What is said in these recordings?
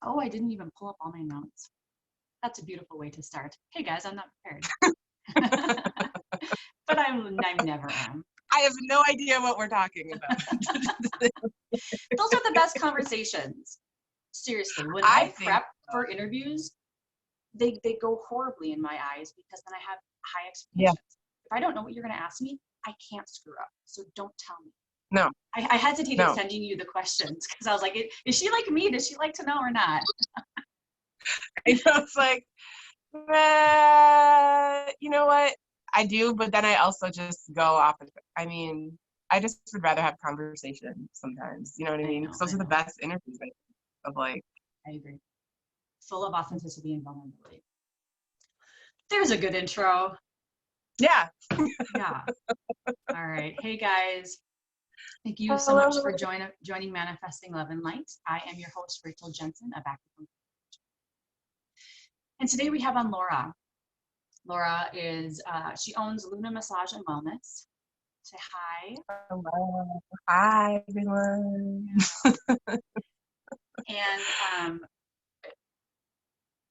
Oh, I didn't even pull up all my notes. That's a beautiful way to start. Hey guys, I'm not prepared. But I never am. I have no idea what we're talking about. Those are the best conversations. Seriously, when I prep for interviews, they go horribly in my eyes because then I have high expectations. If I don't know what you're going to ask me, I can't screw up. So don't tell me. No. I hesitated sending you the questions because I was like, is she like me? Does she like to know or not? I know, it's like, you know what? I do, but then I also just go off. I mean, I just would rather have conversation sometimes. You know what I mean? Because those are the best interviews of like. I agree. Full of authenticity and vulnerability. There's a good intro. Yeah. Yeah. All right. Hey guys. Thank you so much for joining Manifesting Love and Light. I am your host, Rachel Jensen of Acupuncture. And today we have on Laura. Laura is, she owns Luna Massage and Wellness. Say hi. Hello. Hi, everyone. And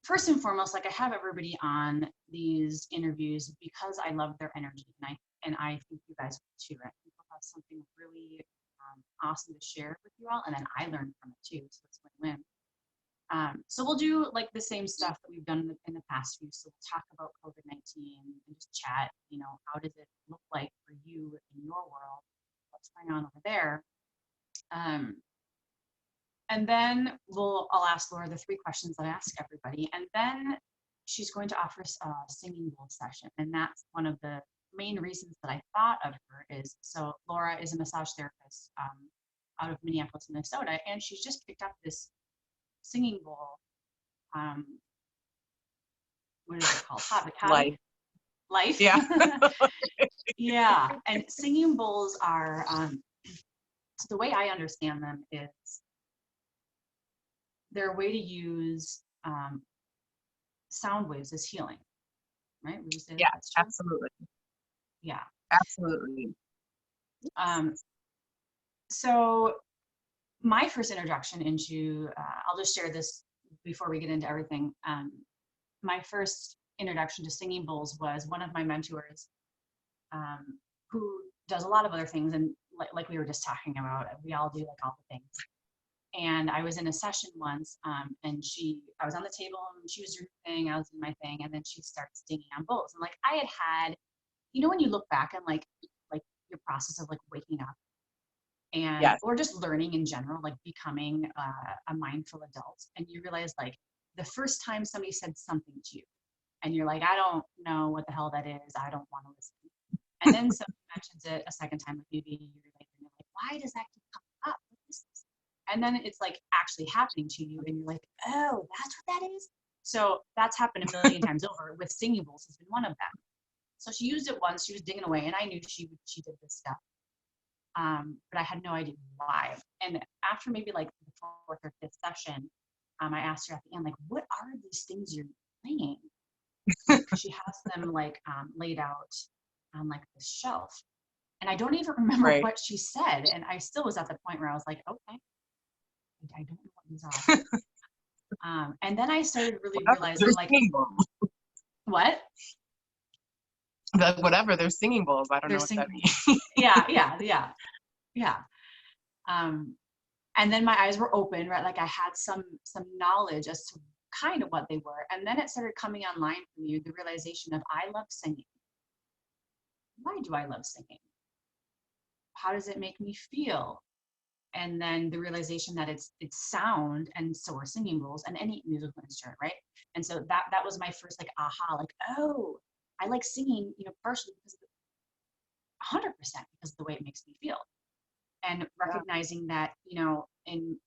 first and foremost, like I have everybody on these interviews because I love their energy, and I think you guys will too. I think we'll have something really awesome to share with you all, and then I learned from it too, so it's win-win. So we'll do like the same stuff that we've done in the past few. So we'll talk about COVID-19 and just chat, you know, how does it look like for you in your world? What's going on over there? And then I'll ask Laura the 3 questions that I ask everybody. And then she's going to offer us a singing bowl session. And that's one of the main reasons that I thought of her is, so Laura is a massage therapist out of Minneapolis, Minnesota, and she's just picked up this singing bowl. What is it called? Hobby? Life. Yeah. Yeah. And singing bowls are, so the way I understand them is they're a way to use sound waves as healing, right? Would you say yeah, that's true? Absolutely. Yeah. Absolutely. So my first introduction into, I'll just share this before we get into everything. My first introduction to singing bowls was one of my mentors who does a lot of other things. And like we were just talking about, we all do like all the things. And I was in a session once, and I was on the table and she was doing her thing, I was doing my thing, and then she starts singing on bowls. And like I had, you know, when you look back and like your process of like waking up and or just learning in general, like becoming a mindful adult, and you realize like the first time somebody said something to you, and you're like, I don't know what the hell that is, I don't want to listen. And then somebody mentions it a second time, like maybe you're like, why does that keep coming up? What is this? And then it's like actually happening to you, and you're like, oh, that's what that is. So that's happened a million times over. With singing bowls has been one of them. So she used it once. She was digging away, and I knew she did this stuff, but I had no idea why. And after maybe like the 4th or 5th session, I asked her at the end, like, what are these things you're playing? She has them like laid out on like this shelf, and I don't even remember what she said. And I still was at the point where I was like, okay, I don't know what these are. And then I started really realizing like, what? Like whatever, they're singing bowls. I don't know what that means. Yeah. And then my eyes were open, right? Like I had some knowledge as to kind of what they were. And then it started coming online for me, the realization of I love singing. Why do I love singing? How does it make me feel? And then the realization that it's sound, and so are singing bowls and any musical instrument, right? And so that was my first like aha, like, oh, I like singing, you know, partially because of 100% because of the way it makes me feel. And recognizing that, you know, in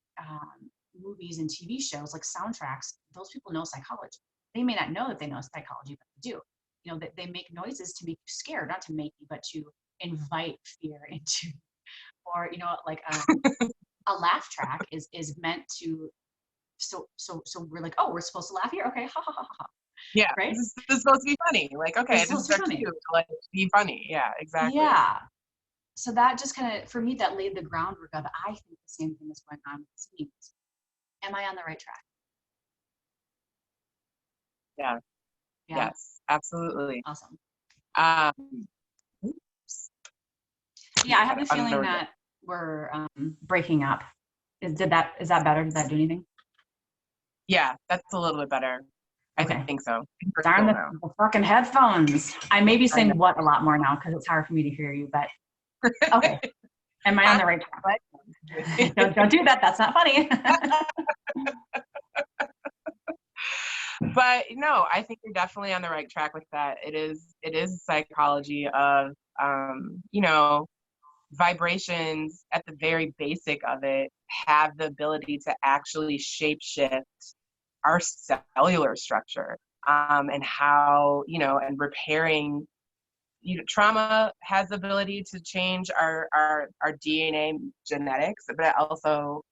movies and TV shows, like soundtracks, those people know psychology. They may not know that they know psychology, but they do. You know, that they make noises to make you scared, not to make you, but to invite fear into, or, you know, like a laugh track is meant to, so we're like, oh, we're supposed to laugh here? Okay, ha ha ha ha. Yeah, right? This is supposed to be funny. Like, okay, this is cute to like be funny. Yeah, exactly. Yeah. So that just kind of, for me, that laid the groundwork of, I think the same thing is going on with singing. Am I on the right track? Yeah. Yeah. Yes, absolutely. Awesome. Oops. Yeah, I have a feeling that we're breaking up. Is that better? Did that do anything? Yeah, that's a little bit better. Okay. I think so. Darn the fucking headphones. I may be saying what a lot more now because it's hard for me to hear you, but okay. Am I on the right track? Don't do that. That's not funny. But no, I think you're definitely on the right track with that. It is psychology of you know, vibrations at the very basic of it have the ability to actually shape shift our cellular structure, and how, you know, and repairing, you know, trauma has the ability to change our DNA genetics, but also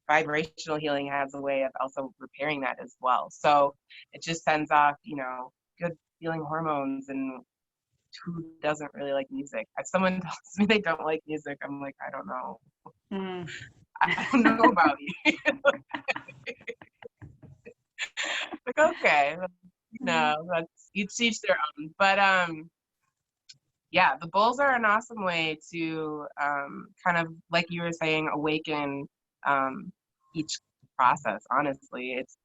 vibrational healing has a way of also repairing that as well. So it just sends off, you know, good feeling hormones. And who doesn't really like music? If someone tells me they don't like music, I'm like, I don't know. I don't know about you. Like, okay, no, that's each teach their own. But yeah, the bowls are an awesome way to kind of, like you were saying, awaken each process. Honestly, it's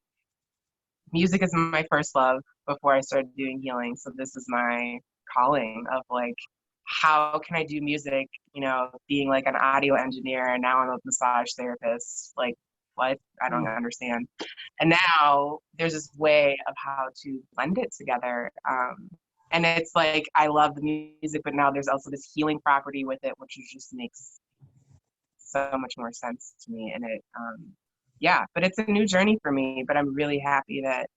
music is my first love before I started doing healing. So this is my calling of like, how can I do music? You know, being like an audio engineer, and now I'm a massage therapist. Like, what? I don't understand. And now there's this way of how to blend it together. And it's like, I love the music, but now there's also this healing property with it, which just makes so much more sense to me. And it, yeah, but it's a new journey for me, but I'm really happy that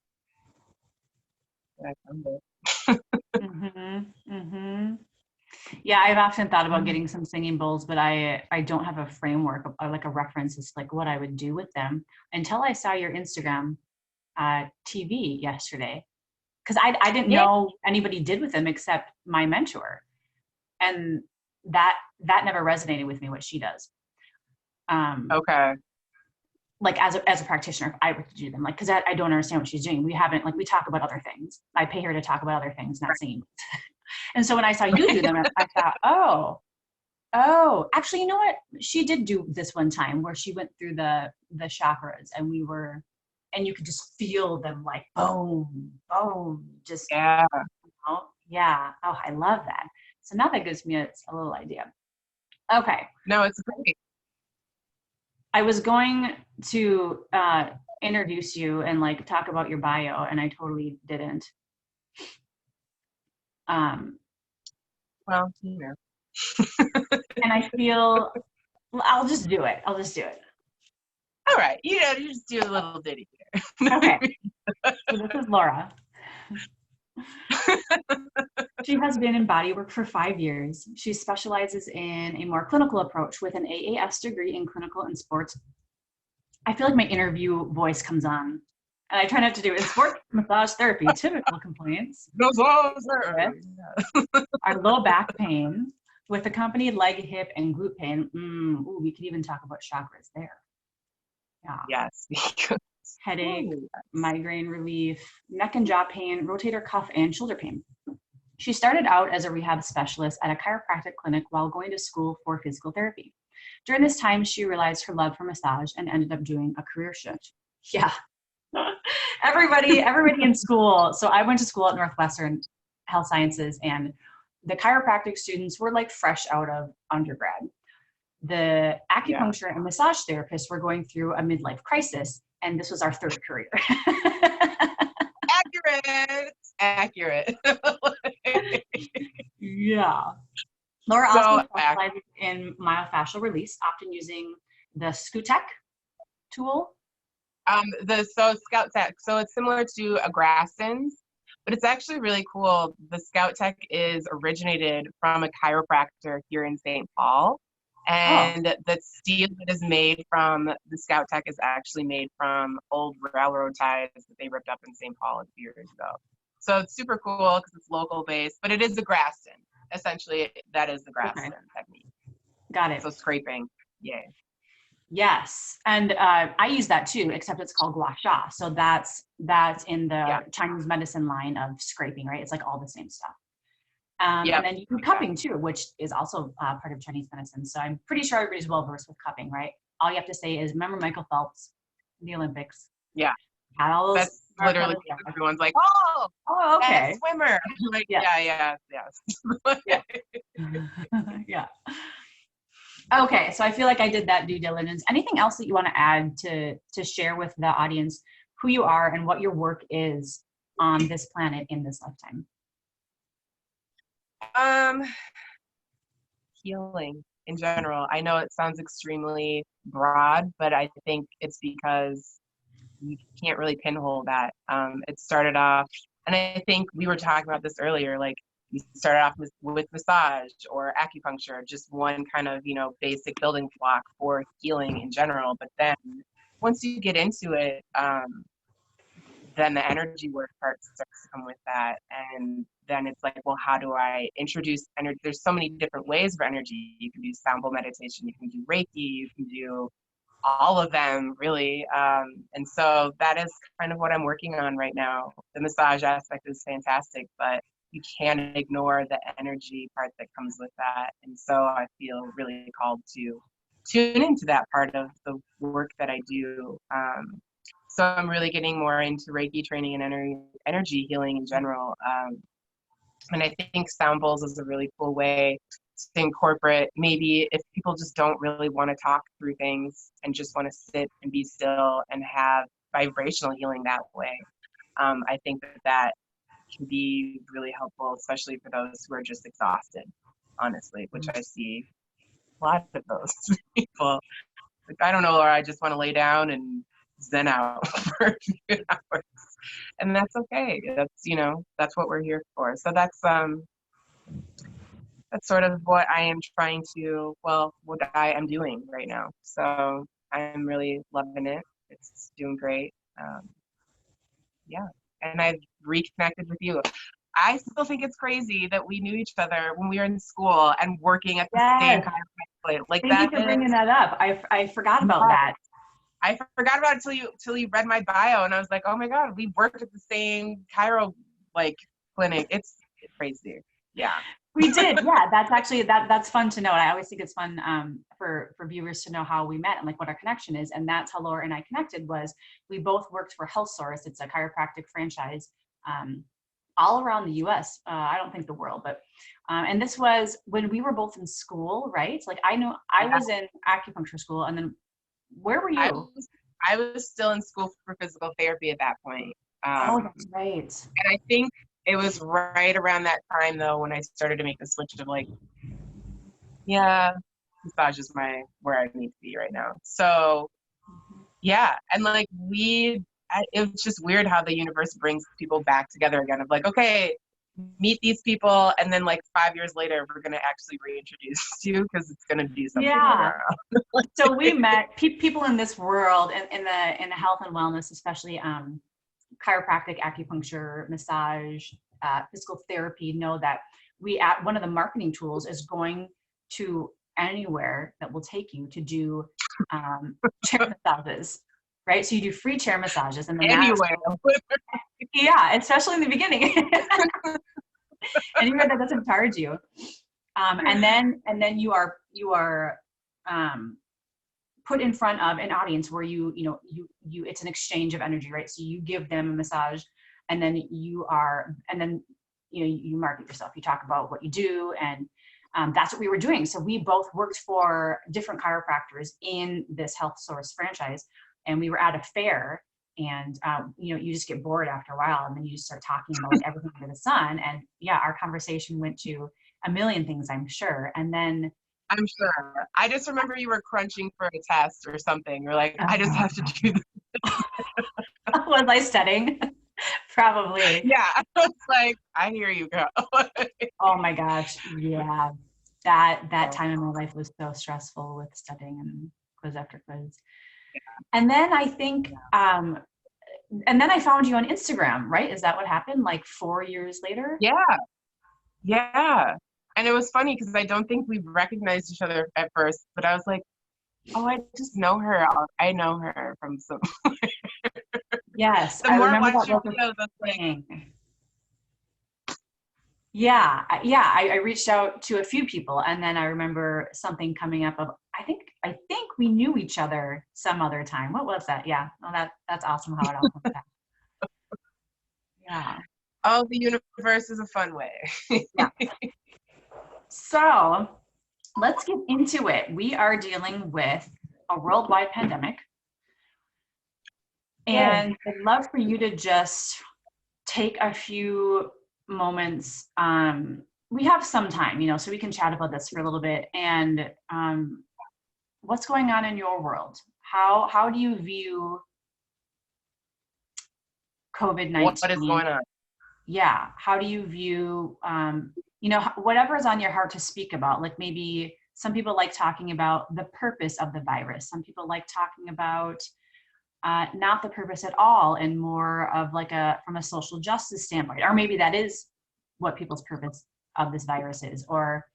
I found it. Yeah, I've often thought about getting some singing bowls, but I don't have a framework or like a reference as like what I would do with them until I saw your Instagram TV yesterday, because I didn't know anybody did with them except my mentor, and that never resonated with me what she does. Okay. Like as a practitioner, if I were to do them, like, because I don't understand what she's doing. We haven't, like, we talk about other things. I pay her to talk about other things, not singing. And so when I saw you do them, I thought, oh, actually, you know what? She did do this one time where she went through the chakras, and you could just feel them like boom, boom, just, Yeah. yeah. Oh, I love that. So now that gives me a little idea. Okay. No, it's great. I was going to introduce you and like talk about your bio, and I totally didn't. Well, you know. And I feel, I'll just do it. All right, you know, you just do a little ditty here. Okay. So this is Laura. She has been in bodywork for 5 years. She specializes in a more clinical approach with an AAS degree in clinical and sports. I feel like my interview voice comes on, and I try not to do it. In sports massage therapy, typical complaints are low back pain with accompanied leg, hip, and glute pain. Ooh, we could even talk about chakras there. Yeah. Yes. Headache, migraine relief, neck and jaw pain, rotator cuff, and shoulder pain. She started out as a rehab specialist at a chiropractic clinic while going to school for physical therapy. During this time, she realized her love for massage and ended up doing a career shift. Yeah. Everybody in school. So I went to school at Northwestern Health Sciences, and the chiropractic students were like fresh out of undergrad. The acupuncture and massage therapists were going through a midlife crisis, and this was our third career. Accurate. Yeah. Laura also specializes in myofascial release, often using the ScootTech tool. Scout Tech. So it's similar to a Graston's, but it's actually really cool. The Scout Tech is originated from a chiropractor here in St. Paul. And the steel that is made from the Scout Tech is actually made from old railroad ties that they ripped up in St. Paul a few years ago. So it's super cool because it's local based, but it is the Graston. Essentially, that is the Graston technique. Got it. So scraping, yay. Yes, and I use that too, except it's called gua sha. So that's in Yeah. the Chinese medicine line of scraping, right? It's like all the same stuff. And Yep. then you do cupping too, which is also part of Chinese medicine. So I'm pretty sure everybody's well versed with cupping, right? All you have to say is, remember Michael Phelps, in the Olympics. Yeah. Had all those. That's literally Yeah. everyone's like, oh, Oh, that okay. swimmer. I'm like, Yeah. yeah, yes. Yeah. Yeah. Okay, so I feel like I did that due diligence. Anything else that you want to add to share with the audience who you are and what your work is on this planet in this lifetime? Healing in general. I know it sounds extremely broad, but I think it's because you can't really pinhole that. It started off, and I think we were talking about this earlier, like you started off with massage or acupuncture, just one kind of, basic building block for healing in general. But then once you get into it, then the energy work part starts to come with that. And then it's like, well, how do I introduce energy? There's so many different ways for energy. You can do sound bowl meditation, you can do Reiki, you can do all of them really. And so that is kind of what I'm working on right now. The massage aspect is fantastic, but you can't ignore the energy part that comes with that. And so I feel really called to tune into that part of the work that I do. So I'm really getting more into Reiki training and energy healing in general. And I think sound bowls is a really cool way to incorporate, maybe if people just don't really want to talk through things and just want to sit and be still and have vibrational healing that way. I think that can be really helpful, especially for those who are just exhausted, honestly, which I see a lot of those people. Like, I don't know, or I just want to lay down and zen out for a few hours. And that's okay. That's what we're here for. So that's sort of what I am trying to, what I am doing right now. So I'm really loving it. It's doing great. Yeah. And I've reconnected with you. I still think it's crazy that we knew each other when we were in school and working at the same Yes. kind of place. Like Thank you for bringing that up. I forgot about that. I forgot about it till you read my bio, and I was like, oh my God, we worked at the same chiro clinic. It's crazy. Yeah. We did. Yeah, that's actually that's fun to know. And I always think it's fun for viewers to know how we met and like what our connection is. And that's how Laura and I connected. Was we both worked for Health Source. It's a chiropractic franchise all around the U.S. I don't think the world, but and this was when we were both in school, right? Like I know I was in acupuncture school, and then where were you? I was still in school for physical therapy at that point. Oh, that's right. And I think it was right around that time though when I started to make the switch of like, yeah, massage is where I need to be right now. So yeah, and like it was just weird how the universe brings people back together again of like, okay, meet these people, and then like 5 years later we're going to actually reintroduce you because it's going to be something. Yeah. So we met people in this world in the health and wellness, especially chiropractic, acupuncture, massage, physical therapy, know that one of the marketing tools is going to anywhere that will take you to do chair massages, right? So you do free chair massages, and then anywhere. Yeah, especially in the beginning. Anywhere that doesn't charge you, and then you are put in front of an audience where you it's an exchange of energy, right? So you give them a massage, and then you market yourself. You talk about what you do, and that's what we were doing. So we both worked for different chiropractors in this Health Source franchise, and we were at a fair. And you just get bored after a while, and then you just start talking about like everything under the sun. And yeah, our conversation went to a million things, I'm sure. And then I'm sure. I just remember you were crunching for a test or something. You're like, I just have to do this. Was I studying? Probably. Yeah. It's like, I hear you, girl. Oh my gosh. Yeah. That time in my life was so stressful with studying and quiz after quiz. Yeah. And then I think, and then I found you on Instagram, right? Is that what happened? Like 4 years later? Yeah. Yeah. And it was funny because I don't think we recognized each other at first, but I was like, Oh, I just know her. I know her from some. Yes, The I more I remember watch that your was a videos, that's like, thing. Yeah, I reached out to a few people, and then I remember something coming up of I think we knew each other some other time. What was that? Yeah, oh, that's awesome how it all comes back. Yeah, oh, the universe is a fun way. yeah. So let's get into it. We are dealing with a worldwide pandemic, Yeah. and I'd love for you to just take a few moments. We have some time, so we can chat about this for a little bit. And what's going on in your world? How do you view What is COVID-19? going on? Yeah, how do you view whatever is on your heart to speak about? Like maybe some people like talking about the purpose of the virus. Some people like talking about not the purpose at all, and more of like from a social justice standpoint, or maybe that is what people's purpose of this virus is, or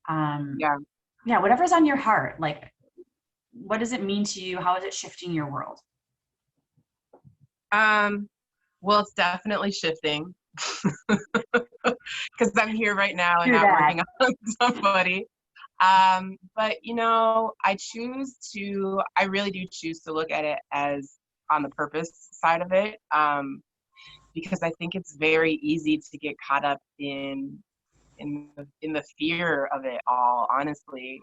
Yeah. yeah, whatever's on your heart. Like, what does it mean to you? How is it shifting your world? Um, well, it's definitely shifting because I'm here right now and Through not that. working on somebody. But I really do choose to look at it as on the purpose side of it. Because I think it's very easy to get caught up in the fear of it all, honestly.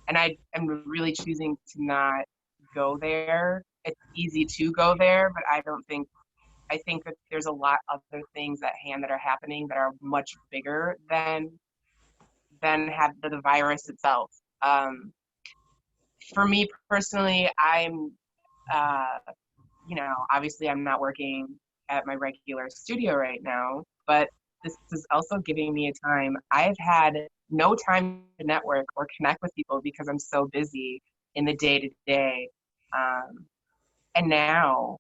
And I am really choosing to not go there. It's easy to go there, but I think that there's a lot other things at hand that are happening that are much bigger than have the virus itself. For me personally, uh, obviously I'm not working at my regular studio right now, but this is also giving me a time. I've had no time to network or connect with people because I'm so busy in the day to day. And now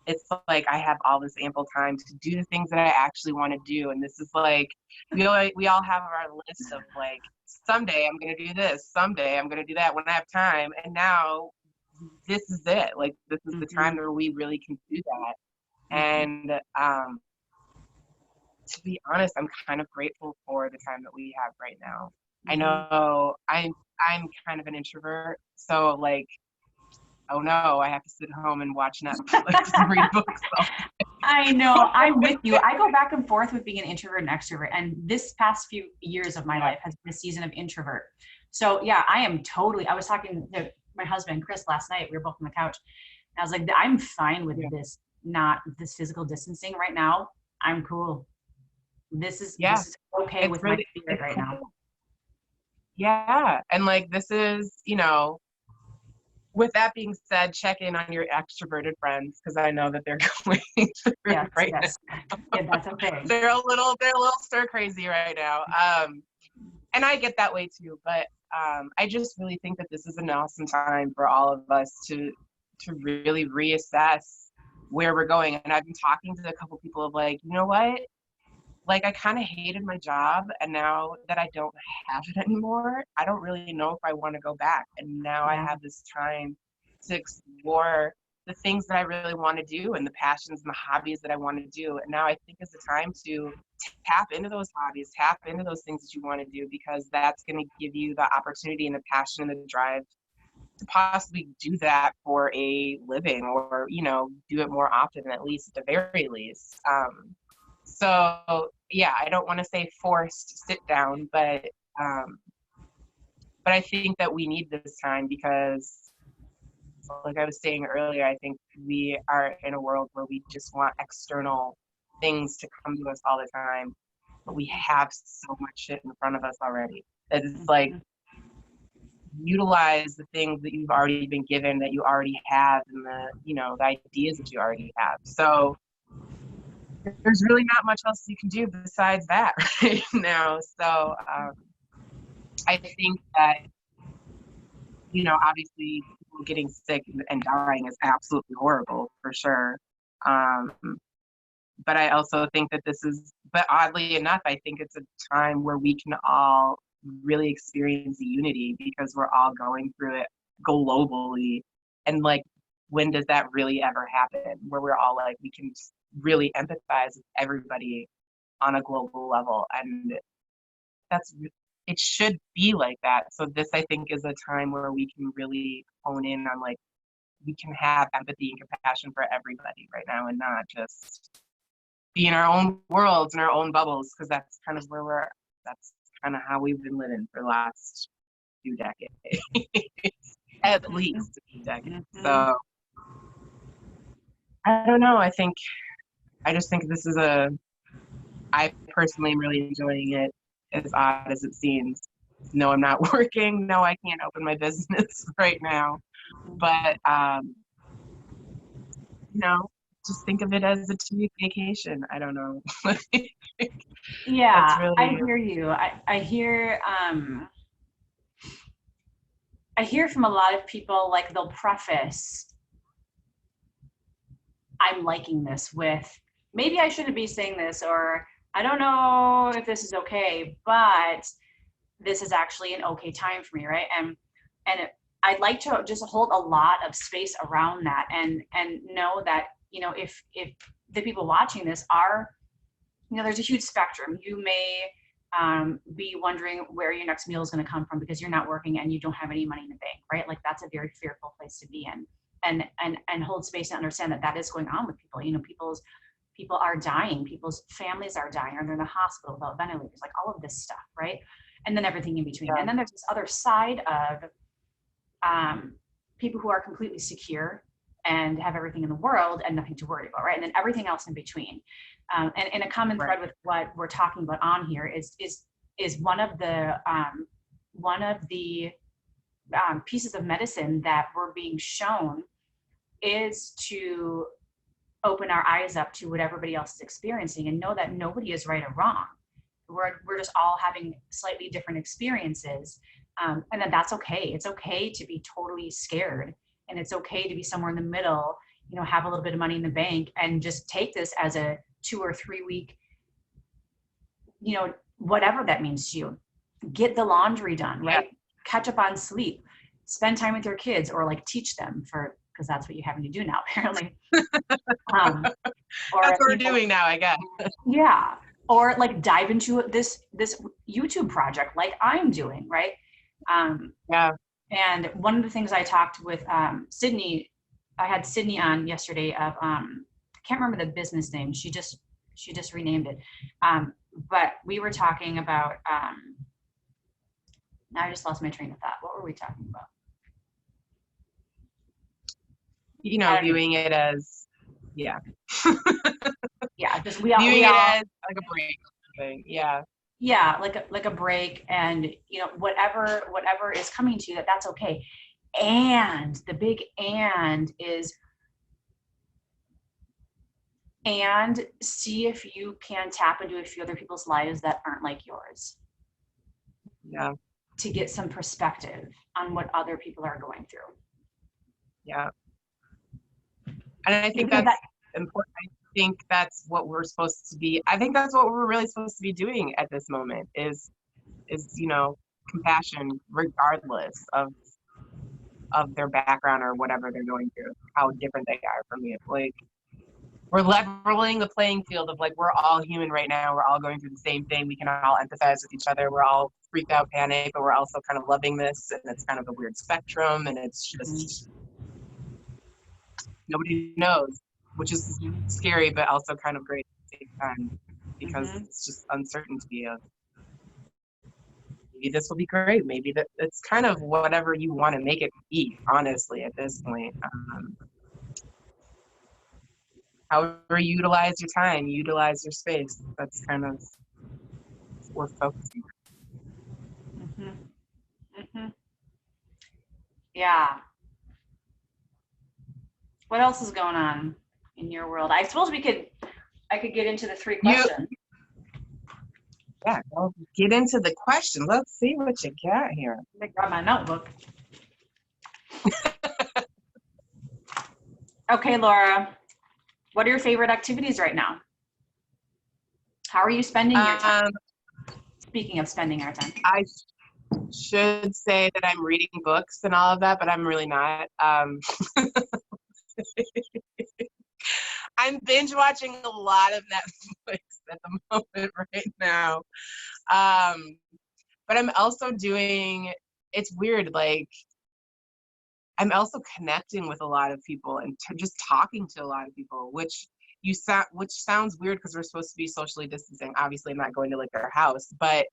it's like I have all this ample time to do the things that I actually want to do. And this is like, we all have our list of like, someday I'm going to do this, someday I'm going to do that when I have time. And now this is it. Like, this is the Mm-hmm, time where we really can do that. mm-hmm, And to be honest, I'm kind of grateful for the time that we have right now. I mm-hmm. know I'm kind of an introvert, so like, oh no, I have to sit home and watch Netflix and read books. I know, I'm with you. I go back and forth with being an introvert and extrovert, and this past few years of my Yeah, life has been a season of introvert. So yeah, I was talking to my husband Chris last night. We were both on the couch, and I was like, I'm fine with yeah, not this physical distancing right now. I'm cool. This is yeah. okay It's with my really spirit it's right now. cool. Yeah, and like this is, with that being said, check in on your extroverted friends because I know that they're going through it Yes, right now. yes. Yeah, that's okay. They're a little stir crazy right now. And I get that way too, but I just really think that this is an awesome time for all of us to really reassess where we're going. And I've been talking to a couple people of like, you know what? Like I kind of hated my job, and now that I don't have it anymore, I don't really know if I want to go back. And now I Yeah. have this time to explore the things that I really want to do and the passions and the hobbies that I want to do. And now I think is the time to tap into those hobbies, tap into those things that you want to do, because that's going to give you the opportunity and the passion and the drive to possibly do that for a living, or do it more often, at least at the very least. So yeah, I don't want to say forced sit down, um, but I think that we need this time because, like I was saying earlier, I think we are in a world where we just want external things to come to us all the time, but we have so much shit in front of us already. It's like, Mhm. utilize the things that you've already been given, that you already have, and the ideas that you already have. So there's really not much else you can do besides that right now. So I think that, obviously people getting sick and dying is absolutely horrible for sure. Um, but I also think that but oddly enough, I think it's a time where we can all really experience the unity, because we're all going through it globally. And like, when does that really ever happen where we're all like, we can really empathize with everybody on a global level? And that's, it should be like that. So this, I think, is a time where we can really hone in on like, we can have empathy and compassion for everybody right now, and not just be in our own worlds and our own bubbles, because that's kind of where that's kind of how we've been living for the last few decades, at least a few decades. So I don't know. I just think this is I personally am really enjoying it, as odd as it seems. No, I'm not working. No, I can't open my business right now. But, just think of it as a 2-week vacation. I don't know. Yeah, really, I hear you. I hear from a lot of people, like they'll preface, I'm liking this with, maybe I shouldn't be saying this, or I don't know if this is okay, but this is actually an okay time for me, right? I'd like to just hold a lot of space around that, and know that, if the people watching this are, there's a huge spectrum. You may be wondering where your next meal is going to come from because you're not working and you don't have any money in the bank, right? Like, that's a very fearful place to be in, and hold space and understand that is going on with people. People are dying, people's families are dying, or they're in the hospital without ventilators, like all of this stuff, right? And then everything in between. Yeah. And then there's this other side of people who are completely secure and have everything in the world and nothing to worry about, right? And then everything else in between. And a common thread with what we're talking about on here is one of the pieces of medicine that we're being shown is to open our eyes up to what everybody else is experiencing, and know that nobody is right or wrong. We're just all having slightly different experiences, and then that's okay. It's okay to be totally scared, and it's okay to be somewhere in the middle. Have a little bit of money in the bank, and just take this as a 2 or 3 week, whatever that means to you. Get the laundry done, right? Yeah. Catch up on sleep. Spend time with your kids, or like teach them, because that's what you're having to do now, apparently. Or that's what we're doing now, I guess. Yeah. Or like dive into this YouTube project like I'm doing, right? Yeah. And one of the things I talked with Sydney, I had Sydney on yesterday of I can't remember the business name. She just renamed it. But we were talking about now I just lost my train of thought. What were we talking about? Viewing it as, yeah. Yeah, just viewing it as like a break thing. Yeah. Yeah, like a break, and whatever is coming to you, that's okay. And the big and is, and see if you can tap into a few other people's lives that aren't like yours. Yeah. To get some perspective on what other people are going through. Yeah. And I think that's important. I think that's what we're supposed to be. I think that's what we're really supposed to be doing at this moment is compassion, regardless of their background or whatever they're going through, how different they are from you. Like, we're leveling the playing field of like, we're all human right now. We're all going through the same thing. We can all empathize with each other. We're all freaked out, panic, but we're also kind of loving this. And it's kind of a weird spectrum. And it's just, nobody knows, which is scary, but also kind of great at the same time, because it's just uncertainty of, maybe this will be great. Maybe that it's kind of whatever you want to make it be, honestly, at this point. However you utilize your time, utilize your space. That's kind of what we're focusing on. Yeah. What else is going on in your world? I suppose I could get into the 3 questions. Yeah, well, get into the question. Let's see what you got here. Let me grab my notebook. Okay, Laura, what are your favorite activities right now? How are you spending your time? Speaking of spending our time. I should say that I'm reading books and all of that, but I'm really not. I'm binge watching a lot of Netflix at the moment right now. But I'm also doing, it's weird, like I'm also connecting with a lot of people and just talking to a lot of people, which sounds weird because we're supposed to be socially distancing. Obviously, I'm not going to like their house, but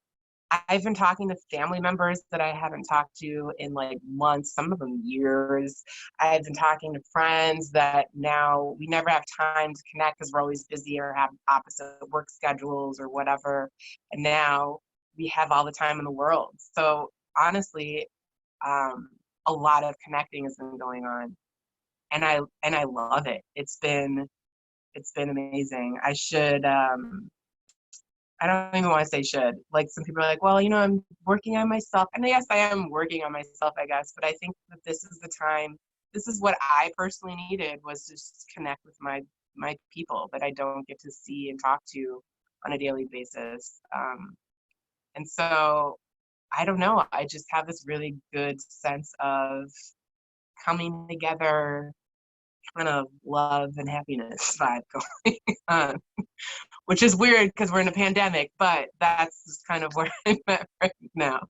I've been talking to family members that I haven't talked to in like months, some of them years. I've been talking to friends that now we never have time to connect because we're always busy or have opposite work schedules or whatever. And now we have all the time in the world. So honestly, a lot of connecting has been going on, and I love it. It's been amazing. I don't even want to say should. Like some people are like, well, I'm working on myself. And yes, I am working on myself, I guess. But I think that this is the time, this is what I personally needed, was to just connect with my people that I don't get to see and talk to on a daily basis. And so I don't know, I just have this really good sense of coming together, kind of love and happiness vibe going on. Which is weird because we're in a pandemic, but that's just kind of where I'm at right now.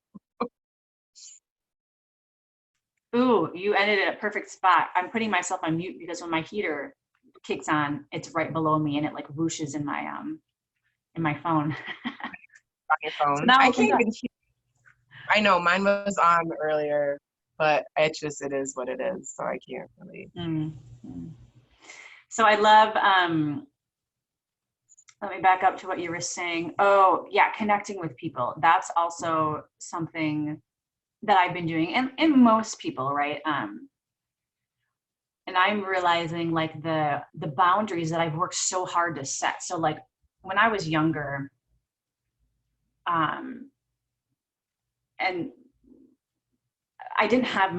Ooh, you ended at a perfect spot. I'm putting myself on mute because when my heater kicks on, it's right below me and it like whooshes in my phone. On your So phone. now I I'll can't even hear. I know mine was on earlier, but it is what it is. So I can't really. Mm-hmm. So I love, let me back up to what you were saying. Oh yeah, connecting with people. That's also something that I've been doing, and most people, right? And I'm realizing like the boundaries that I've worked so hard to set. So like when I was younger, and I didn't have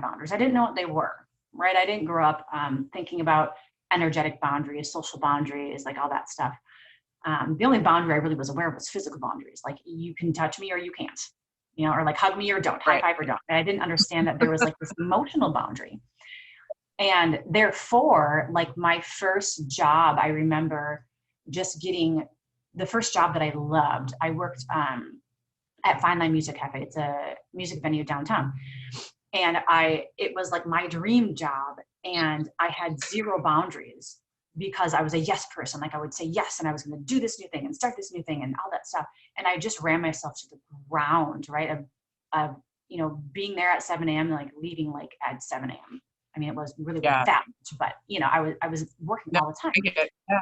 boundaries. I didn't know what they were, right? I didn't grow up thinking about energetic boundaries, social boundaries, like all that stuff. The only boundary I really was aware of was physical boundaries. Like you can touch me or you can't, or like hug me or don't, high five or don't. And I didn't understand that there was like this emotional boundary. And therefore, like my first job, I remember just getting the first job that I loved. I worked at Fine Line Music Cafe. It's a music venue downtown. And it was like my dream job. And I had zero boundaries because I was a yes person. Like I would say yes, and I was going to do this new thing and start this new thing and all that stuff. And I just ran myself to the ground, right? Of being there at 7 a.m. and like leaving like at 7 a.m. I mean, it was really that much, but I was working all the time. I get it. Yeah.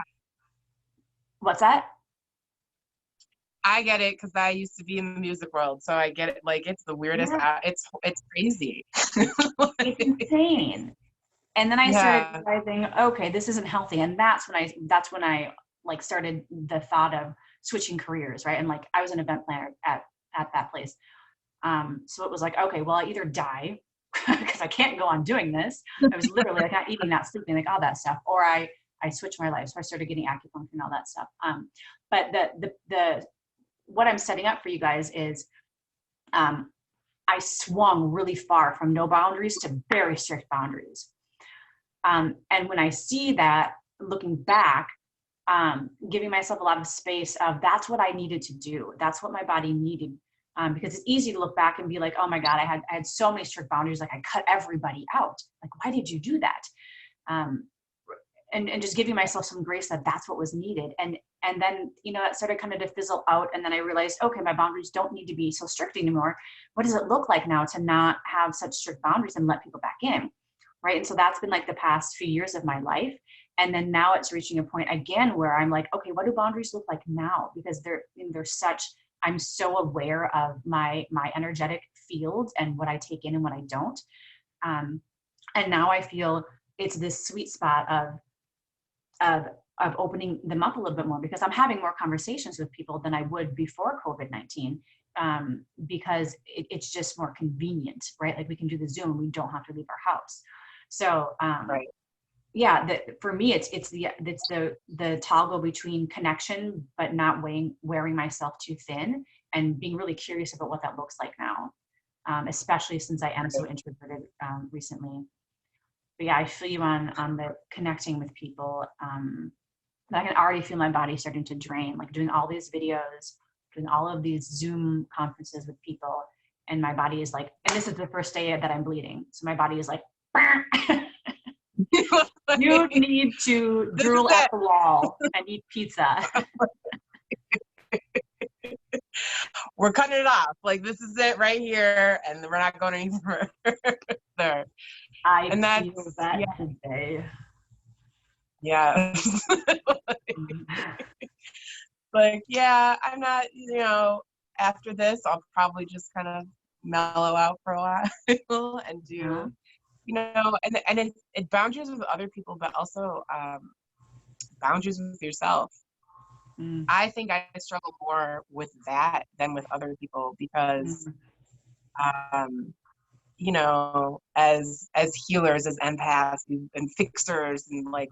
What's that? I get it because I used to be in the music world, so I get it. Like it's the weirdest. Yeah. It's crazy. It's insane. And then I started realizing, okay, this isn't healthy. And that's when I like started the thought of switching careers, right? And like I was an event planner at that place. So it was like, okay, well, I either die because I can't go on doing this. I was literally like not eating, not sleeping, like all that stuff, or I switched my life. So I started getting acupuncture and all that stuff. But the what I'm setting up for you guys is I swung really far from no boundaries to very strict boundaries. And when I see that, looking back, giving myself a lot of space of that's what I needed to do. That's what my body needed. Because it's easy to look back and be like, oh my God, I had so many strict boundaries. Like I cut everybody out. Like, why did you do that? And just giving myself some grace that that's what was needed. And then, it started kind of to fizzle out. And then I realized, okay, my boundaries don't need to be so strict anymore. What does it look like now to not have such strict boundaries and let people back in? Right. And so that's been like the past few years of my life. And then now it's reaching a point again where I'm like, okay, what do boundaries look like now? Because I'm so aware of my energetic field and what I take in and what I don't. And now I feel it's this sweet spot of opening them up a little bit more, because I'm having more conversations with people than I would before COVID-19, because it's just more convenient, right? Like we can do the Zoom, we don't have to leave our house. So right. Yeah, for me, it's the toggle between connection, but not wearing myself too thin, and being really curious about what that looks like now, especially since I am so introverted recently. But yeah, I feel you on the connecting with people. I can already feel my body starting to drain, like doing all these videos, doing all of these Zoom conferences with people. And my body is like, and this is the first day that I'm bleeding. So my body is like, you need to drool at the wall and eat pizza. We're cutting it off. Like, this is it right here, and we're not going any further. I feel that today. Yeah. Like, yeah, I'm not, you know, after this, I'll probably just kind of mellow out for a while and do, you know, and it boundaries with other people, but also boundaries with yourself. I think I struggle more with that than with other people because, you know, as healers, as empaths and fixers, and like,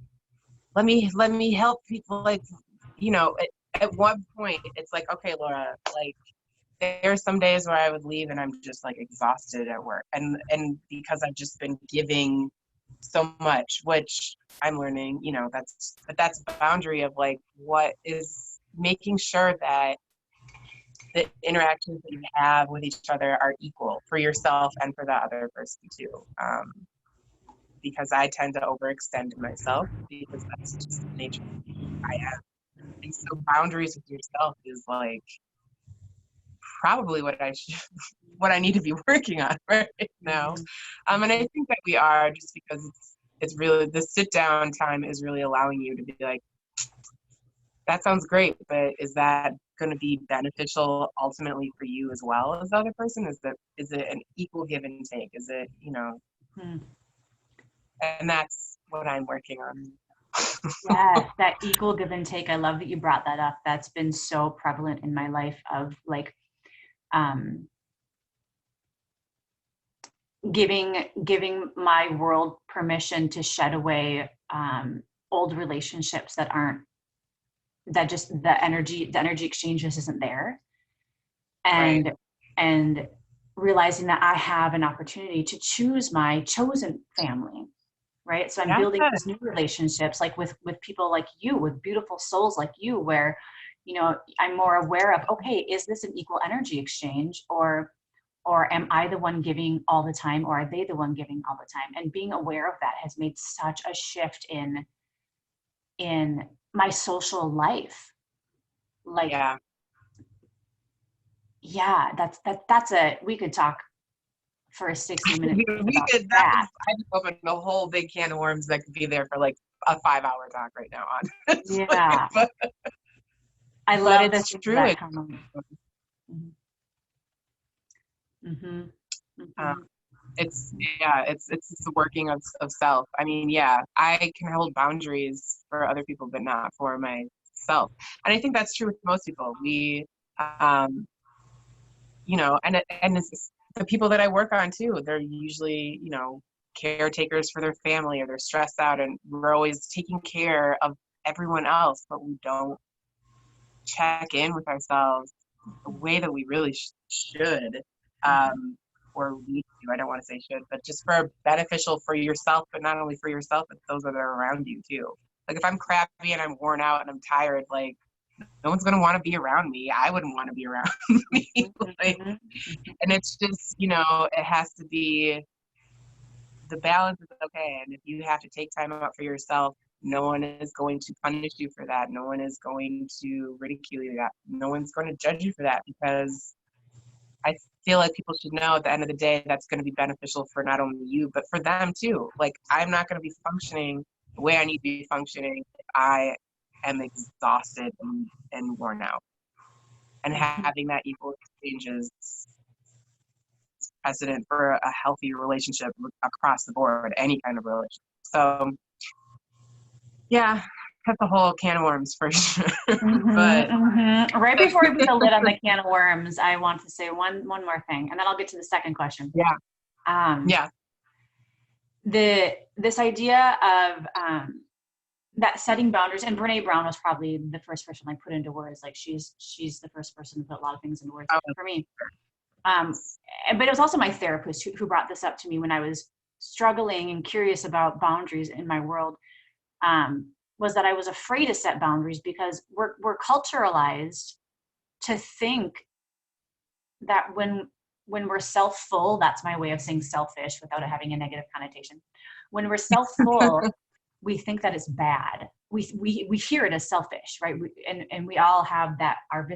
let me help people. Like, you know, at one point, it's like, okay, Laura, like, there are some days where I would leave and I'm just like exhausted at work, and because I've just been giving so much, which I'm learning, you know, that's a boundary of like, what is making sure that the interactions that you have with each other are equal for yourself and for the other person too. Because I tend to overextend myself because that's just the nature of who I am. And so boundaries with yourself is like probably what I need to be working on right now. And I think that we are, just because it's really, the sit down time is really allowing you to be like, that sounds great, but is that going to be beneficial ultimately for you as well as the other person? Is it an equal give and take? Is it, you know, and that's what I'm working on. Yes, that equal give and take. I love that you brought that up. That's been so prevalent in my life, of like giving my world permission to shed away old relationships that just the energy exchange just isn't there, and realizing that I have an opportunity to choose my chosen family. Right. So I'm building these new relationships, like with people like you, with beautiful souls like you, where, you know, I'm more aware of, okay, is this an equal energy exchange, or am I the one giving all the time, or are they the one giving all the time? And being aware of that has made such a shift in my social life. Like, yeah, that's we could talk for a 60-minute. I just opened a whole big can of worms that could be there for like a 5-hour talk right now on. Yeah. I love this. True. It's the working of self. I mean, yeah, I can hold boundaries for other people, but not for myself. And I think that's true with most people. We, you know, and it's the people that I work on too, they're usually, you know, caretakers for their family, or they're stressed out, and we're always taking care of everyone else, but we don't check in with ourselves the way that we really should, or we do. I don't want to say should, but just for beneficial for yourself, but not only for yourself, but those that are around you too. Like, if I'm crappy and I'm worn out and I'm tired, like, no one's going to want to be around me. I wouldn't want to be around me. Like, and it's just, you know, it has to be, the balance is okay. And if you have to take time out for yourself, no one is going to punish you for that. No one is going to ridicule you for that. No one's going to judge you for that, because I feel like people should know at the end of the day, that's going to be beneficial for not only you, but for them too. Like, I'm not going to be functioning the way I need to be functioning if I am exhausted and worn out. And having that equal exchange is precedent for a healthy relationship across the board, any kind of relationship. So, yeah, cut the whole can of worms for sure. But right before we put the lid on the can of worms, I want to say one more thing, and then I'll get to the second question. Yeah. This idea of that setting boundaries, and Brene Brown was probably the first person I put into words. Like she's the first person to put a lot of things into words for me. But it was also my therapist who brought this up to me when I was struggling and curious about boundaries in my world. Was that I was afraid to set boundaries because we're culturalized to think that when we're self-full, that's my way of saying selfish without it having a negative connotation. When we're self-full, we think that it's bad. We hear it as selfish, right? And we all have that, our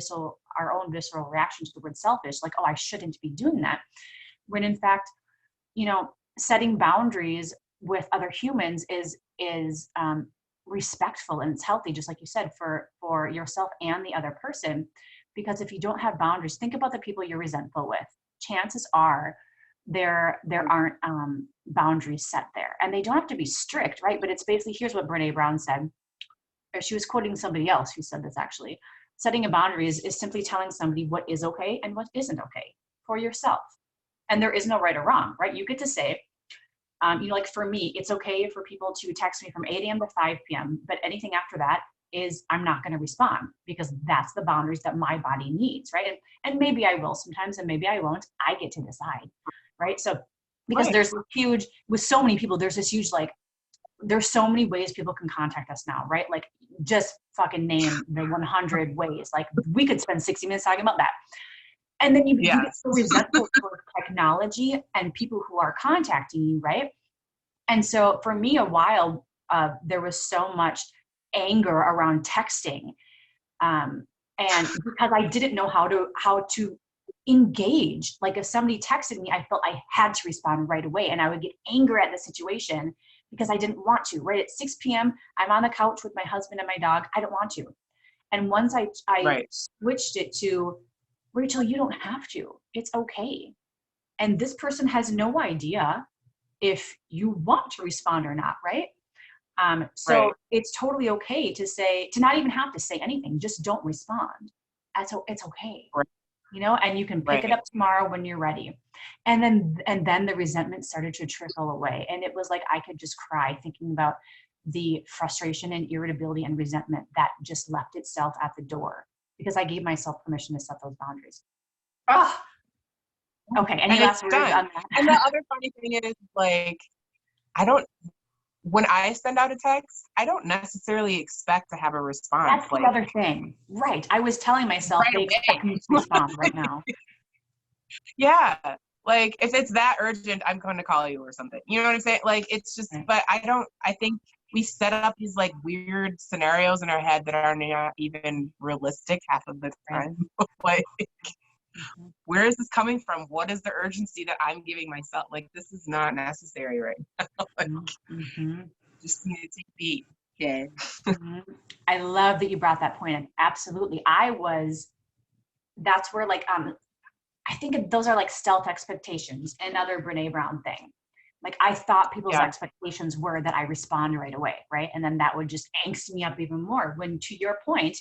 own visceral reaction to the word selfish, like, oh, I shouldn't be doing that. When in fact, you know, setting boundaries with other humans is respectful, and it's healthy, just like you said, for yourself and the other person. Because if you don't have boundaries, think about the people you're resentful with. Chances are there aren't boundaries set there, and they don't have to be strict, right? But it's basically, here's what Brene Brown said, or she was quoting somebody else who said this actually. Setting a boundary is simply telling somebody what is okay and what isn't okay for yourself. And there is no right or wrong, right? You get to say, you know, like for me, it's okay for people to text me from 8 a.m. to 5 p.m. But anything after that is, I'm not going to respond, because that's the boundaries that my body needs, right? And maybe I will sometimes, and maybe I won't. I get to decide, right? So because there's this huge, with so many people, there's this huge, like, there's so many ways people can contact us now, right? Like, just fucking name the 100 ways. Like, we could spend 60 minutes talking about that. And then you get so resentful for technology and people who are contacting you, right? And so for me, a while, there was so much anger around texting. And because I didn't know how to engage. Like, if somebody texted me, I felt I had to respond right away. And I would get angry at the situation because I didn't want to, right? At 6 p.m., I'm on the couch with my husband and my dog. I don't want to. And once I switched it to, Rachel, you don't have to. It's okay. And this person has no idea if you want to respond or not, right? So it's totally okay to say, to not even have to say anything, just don't respond. It's okay. You know, and you can pick it up tomorrow when you're ready. And then the resentment started to trickle away. And it was like, I could just cry thinking about the frustration and irritability and resentment that just left itself at the door because I gave myself permission to set those boundaries. Oh, okay. Any last words on that? And the other funny thing is, like, when I send out a text, I don't necessarily expect to have a response. That's the other thing. Right. I was telling myself they expect me to respond right now. Yeah. Like, if it's that urgent, I'm going to call you or something. You know what I'm saying? Like, it's just, but I think we set up these, like, weird scenarios in our head that are not even realistic half of the time. Like, where is this coming from? What is the urgency that I'm giving myself? Like, this is not necessary right now. Like, just need to take a beat. Yeah. I love that you brought that point in. Absolutely. That's where, like, I think those are like stealth expectations, another Brene Brown thing. Like, I thought people's expectations were that I respond right away, right? And then that would just angst me up even more. When, to your point,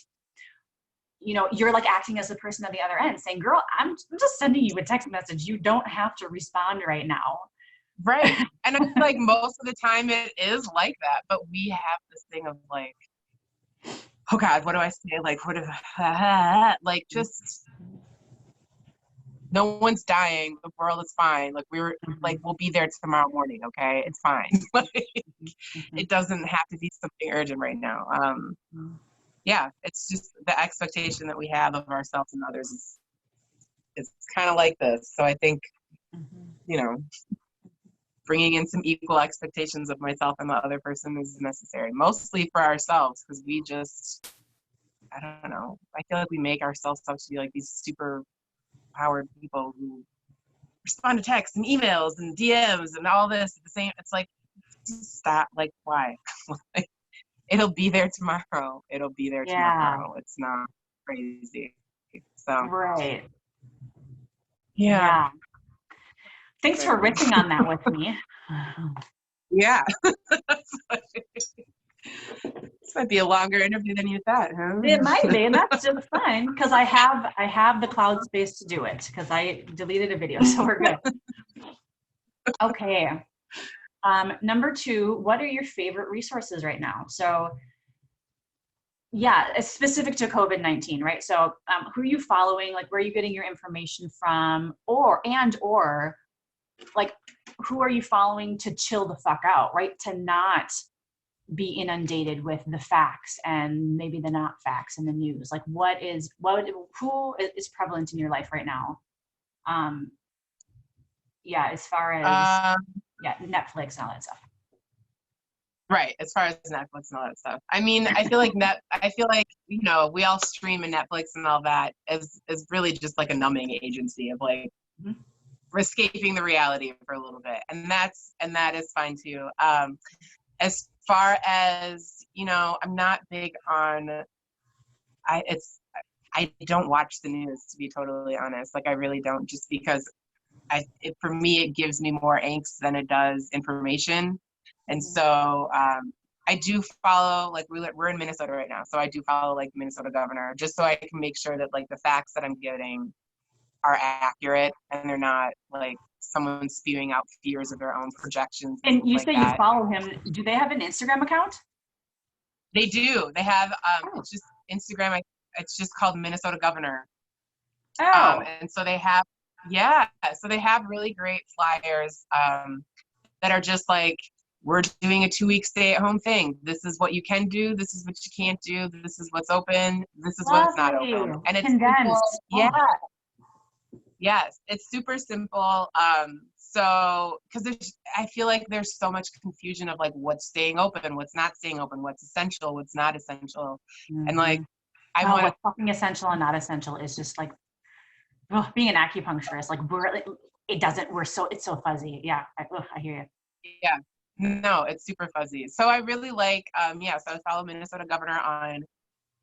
you know, you're like acting as the person on the other end saying, girl, I'm just sending you a text message. You don't have to respond right now. Right. And I feel like most of the time it is like that, but we have this thing of like, oh God, what do I say? Like, what if, like, just, no one's dying. The world is fine. Like, we'll be there tomorrow morning. Okay. It's fine. Like, it doesn't have to be something urgent right now. Yeah, it's just the expectation that we have of ourselves and others is kind of like this. So I think, you know, bringing in some equal expectations of myself and the other person is necessary, mostly for ourselves, because we just, I don't know, I feel like we make ourselves out to be like these super powered people who respond to texts and emails and DMs and all this at the same. It's like, stop. Like, why? Like, it'll be there tomorrow. It'll be there tomorrow. It's not crazy. So right. Yeah. Thanks for riffing on that with me. Yeah. This might be a longer interview than you thought, huh? It might be, and that's just fine because I have the cloud space to do it because I deleted a video, so we're good. Okay. Number 2, what are your favorite resources right now? So yeah, it's specific to COVID-19, right? So who are you following? Like, where are you getting your information from? Or like, who are you following to chill the fuck out, right? To not be inundated with the facts and maybe the not facts in the news. Like, who is prevalent in your life right now? Yeah, as far as, yeah, Netflix and all that stuff. Right, as far as Netflix and all that stuff. I mean, I feel like you know, we all stream and Netflix and all that is really just like a numbing agency of like escaping the reality for a little bit, and that is fine too. As far as, you know, I'm not big on. I don't watch the news, to be totally honest. Like, I really don't, just because for me it gives me more angst than it does information. And so I do follow, like, we're in Minnesota right now, so I do follow like Minnesota governor, just so I can make sure that like the facts that I'm getting are accurate and they're not like someone spewing out fears of their own projections And you like say that. you follow him. Do they have an Instagram account? They do. They have it's just Instagram. It's just called Minnesota Governor. Oh. And so they have really great flyers that are just like, we're doing a 2-week stay-at-home thing. This is what you can do. This is what you can't do. This is what's open. This is what's not open. And it's condensed. Simple. Yeah. Yes, it's super simple. So, because I feel like there's so much confusion of like what's staying open, what's not staying open, what's essential, what's not essential, and like what's fucking essential and not essential is just like, being an acupuncturist. Like, it's so fuzzy. Yeah, I hear you. Yeah, no, it's super fuzzy. So I really like, so I follow Minnesota Governor on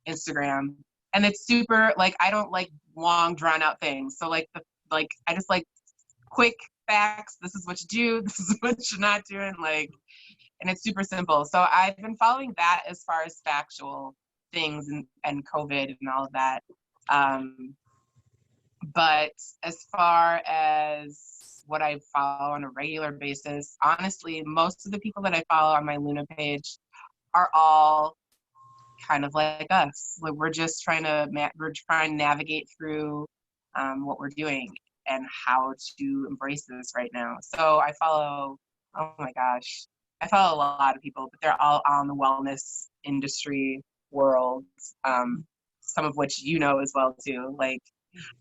Instagram, and it's super, like, I don't like long drawn out things. So like I just like quick facts. This is what you do. This is what you're not doing. Like, and it's super simple. So I've been following that as far as factual things and COVID and all of that. But as far as what I follow on a regular basis, honestly, most of the people that I follow on my Luna page are all kind of like us. Like, we're just trying to navigate through what we're doing and how to embrace this right now. So I follow, oh my gosh, I follow a lot of people, but they're all on the wellness industry world, some of which you know as well too. Like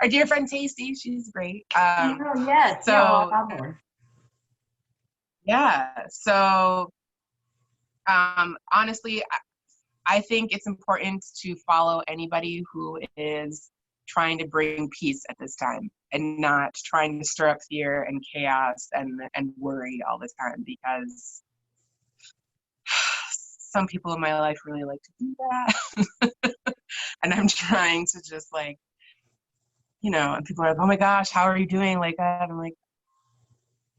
our dear friend Tasty, she's great. Yes. So yeah. So honestly, I think it's important to follow anybody who is trying to bring peace at this time and not trying to stir up fear and chaos and worry all the time, because some people in my life really like to do that. And I'm trying to just like, you know, and people are like, oh my gosh, how are you doing like that? I'm like,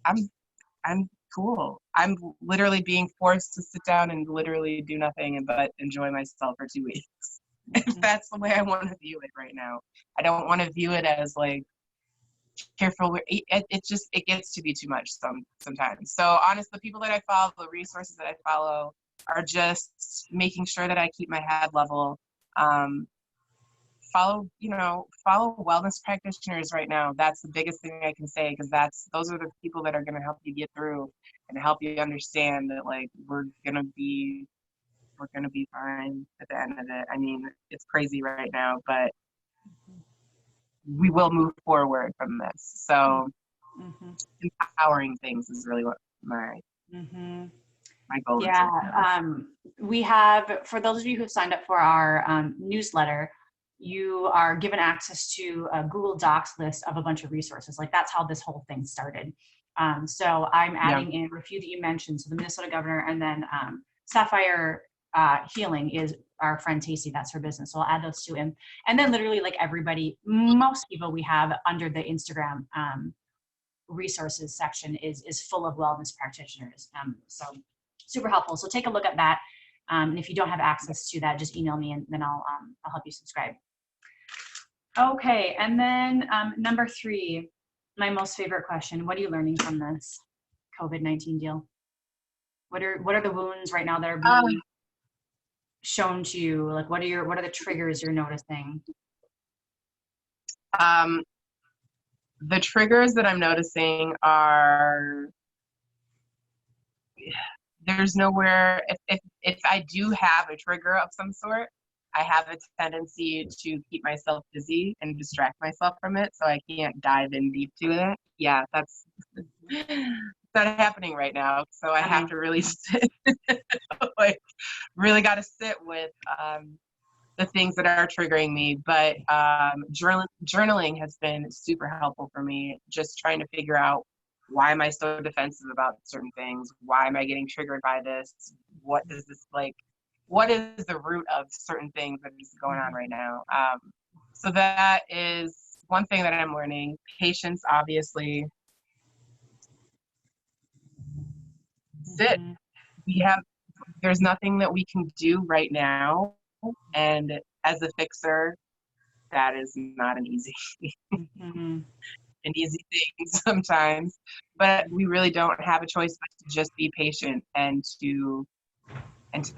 I'm cool. I'm literally being forced to sit down and literally do nothing but enjoy myself for 2 weeks. If that's the way I want to view it right now. I don't want to view it as like careful. It gets to be too much sometimes. So honestly, the people that I follow, the resources that I follow, are just making sure that I keep my head level. Follow wellness practitioners right now. That's the biggest thing I can say, because those are the people that are going to help you get through and help you understand that like we're gonna be fine at the end of it. I mean, it's crazy right now, but we will move forward from this. So empowering things is really what my goal is. Yeah, we have, for those of you who signed up for our newsletter, you are given access to a Google Docs list of a bunch of resources. Like, that's how this whole thing started. So I'm adding in a few that you mentioned. So the Minnesota Governor, and then Sapphire Healing is our friend Tasty. That's her business. So I'll add those two in. And then literally like everybody, most people we have under the Instagram resources section is full of wellness practitioners. So super helpful. So take a look at that. And if you don't have access to that, just email me and then I'll help you subscribe. Okay, and then number 3, my most favorite question: what are you learning from this COVID-19 deal? What are the wounds right now that are being shown to you? Like, what are the triggers you're noticing? The triggers that I'm noticing are, there's nowhere, if I do have a trigger of some sort, I have a tendency to keep myself busy and distract myself from it, so I can't dive in deep to it. Yeah, that's not happening right now. So I have to really sit, like, really got to sit with the things that are triggering me. But journaling has been super helpful for me, just trying to figure out, why am I so defensive about certain things? Why am I getting triggered by this? What does this, like, what is the root of certain things that is going on right now? So that is one thing that I'm learning. Patience, obviously. Sit. There's nothing that we can do right now. And as a fixer, that is not an easy an easy thing sometimes, but we really don't have a choice but to just be patient and to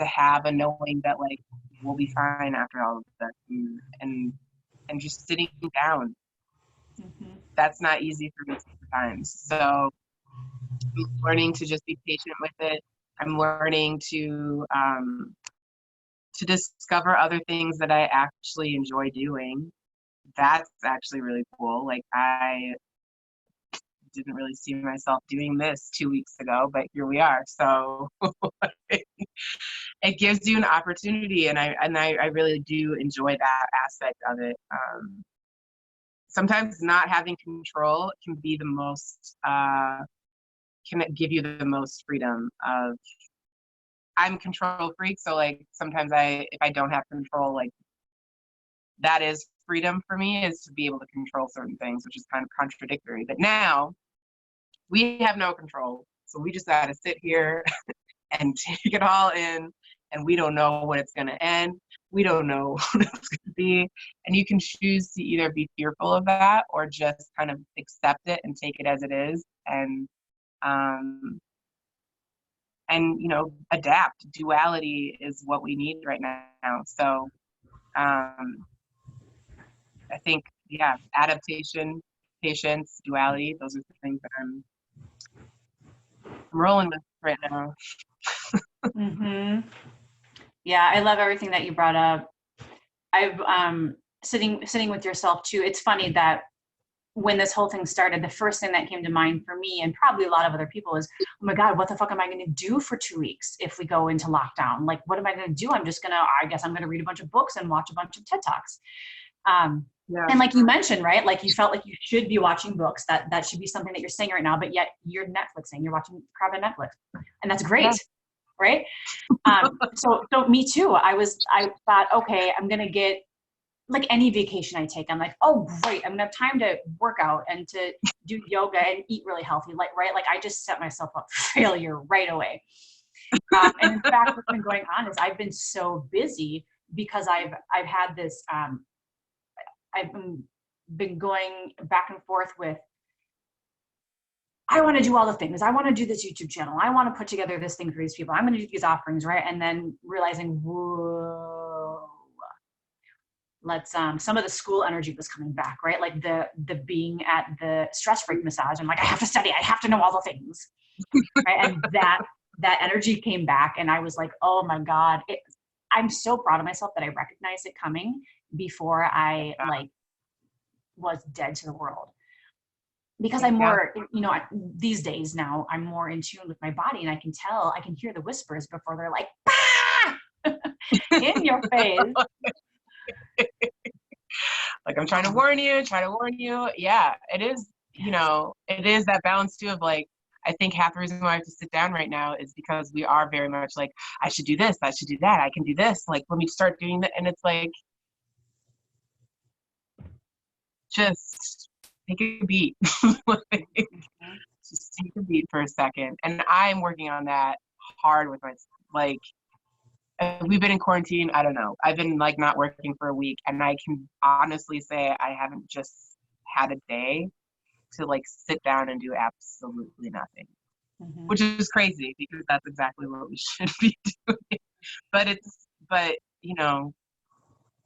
have a knowing that, like, we'll be fine after all of this, and just sitting down. That's not easy for me sometimes. So I'm learning to just be patient with it. I'm learning to discover other things that I actually enjoy doing. That's actually really cool. Like, I didn't really see myself doing this 2 weeks ago, but here we are. So it gives you an opportunity, and I really do enjoy that aspect of it. Sometimes not having control can be the most can give you the most freedom of. I'm a control freak, so, like, sometimes if I don't have control, like, that is freedom for me, is to be able to control certain things, which is kind of contradictory. But now we have no control, so we just gotta sit here and take it all in, and we don't know when it's gonna end. We don't know what it's gonna be, and you can choose to either be fearful of that or just kind of accept it and take it as it is, and adapt. Duality is what we need right now. So I think, yeah, adaptation, patience, duality, those are the things that I'm rolling with right now. Yeah, I love everything that you brought up. I've sitting with yourself too. It's funny that when this whole thing started, the first thing that came to mind for me, and probably a lot of other people, is, oh my God, what the fuck am I going to do for 2 weeks if we go into lockdown? Like, what am I going to do? I guess I'm going to read a bunch of books and watch a bunch of TED Talks. And like you mentioned, right? Like, you felt like you should be watching books, that should be something that you're saying right now, but yet you're Netflixing, you're watching crap on Netflix. And that's great. Yeah. Right. So me too. I thought, okay, I'm going to get, like any vacation I take, I'm like, oh great, I'm gonna have time to work out and to do yoga and eat really healthy. Like, right? Like, I just set myself up for failure right away. And in fact, what's been going on is I've been so busy because I've had this, I've been going back and forth with, I want to do all the things. I want to do this YouTube channel. I want to put together this thing for these people. I'm going to do these offerings, right? And then realizing, whoa, some of the school energy was coming back, right? Like the being at the stress break massage. I'm like, I have to study. I have to know all the things, right? And that energy came back, and I was like, oh my God, I'm so proud of myself that I recognized it coming before I was dead to the world. Because I'm more, these days now, I'm more in tune with my body, and I can hear the whispers before they're like, bah! In your face. Like, I'm trying to warn you. Yeah, it is, it is that balance too of, like, I think half the reason why I have to sit down right now is because we are very much like, I should do this, I should do that, I can do this, like, let me start doing that. And it's like, just take a beat. Like, just take a beat for a second. And I'm working on that hard with myself. Like, we've been in quarantine, I don't know, I've been like not working for a week, and I can honestly say I haven't just had a day to like sit down and do absolutely nothing, which is crazy because that's exactly what we should be doing. But but you know,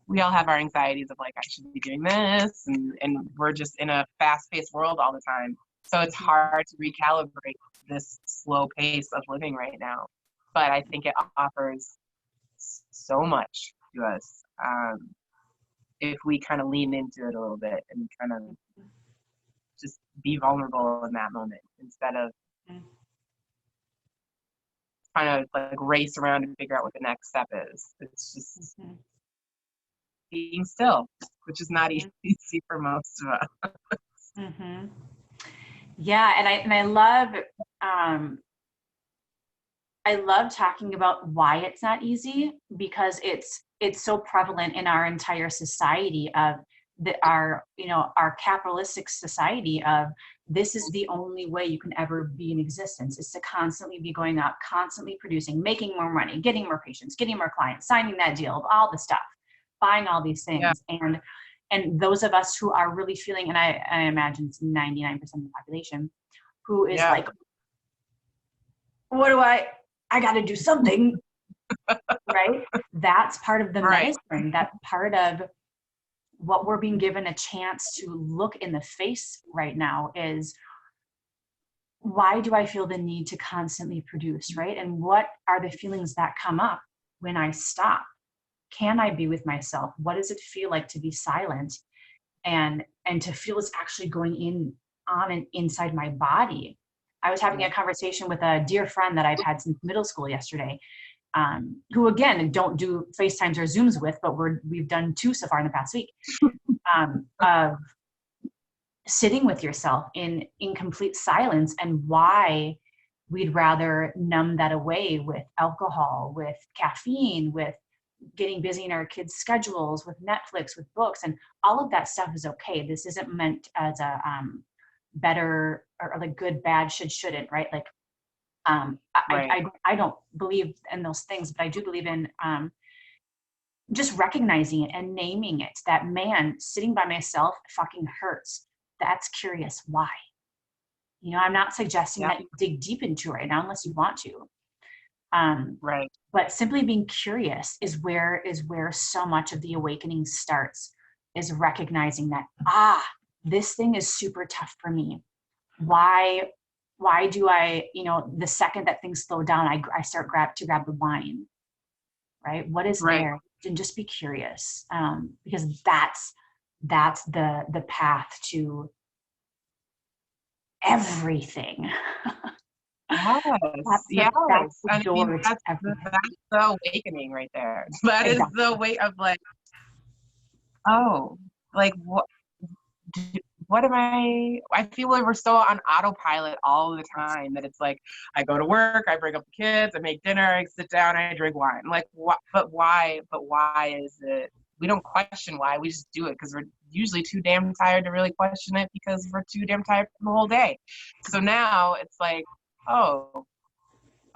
we all have our anxieties of like, I should be doing this, and we're just in a fast-paced world all the time. So it's hard to recalibrate this slow pace of living right now. But I think it offers so much to us if we kind of lean into it a little bit and kind of just be vulnerable in that moment instead of trying to like race around and figure out what the next step is. It's just being still, which is not easy for most of us. Yeah, and I love talking about why it's not easy, because it's so prevalent in our entire society of our capitalistic society of this is the only way you can ever be in existence, is to constantly be going out, constantly producing, making more money, getting more patients, getting more clients, signing that deal, all the stuff, buying all these things. Yeah. And those of us who are really feeling, and I imagine it's 99% of the population, who is like, what do I got to do something, right? That's part of the medicine. That part of what we're being given a chance to look in the face right now is, why do I feel the need to constantly produce, right? And what are the feelings that come up when I stop? Can I be with myself? What does it feel like to be silent and to feel it's actually going on and inside my body? I was having a conversation with a dear friend that I've had since middle school yesterday, who again, don't do FaceTimes or Zooms with, but we've done 2 so far in the past week, of sitting with yourself in complete silence, and why we'd rather numb that away with alcohol, with caffeine, with getting busy in our kids' schedules, with Netflix, with books, and all of that stuff is okay. This isn't meant as a better or like good, bad, shouldn't, right? Like, I don't believe in those things, but I do believe in just recognizing it and naming it. That, man, sitting by myself fucking hurts. That's curious. Why? You know, I'm not suggesting that you dig deep into it right now unless you want to. But simply being curious is where so much of the awakening starts, is recognizing that, this thing is super tough for me. Why do I, the second that things slow down, I start to grab the wine, right? What is there? And just be curious, because that's the path to everything. Yes. That's the awakening right there. That is the way of like, what am I feel like we're so on autopilot all the time that it's like, I go to work, I bring up the kids, I make dinner, I sit down, I drink wine. Like, but why is it? We don't question why, we just do it because we're usually too damn tired to really question it, because we're too damn tired for the whole day. So now it's like, oh,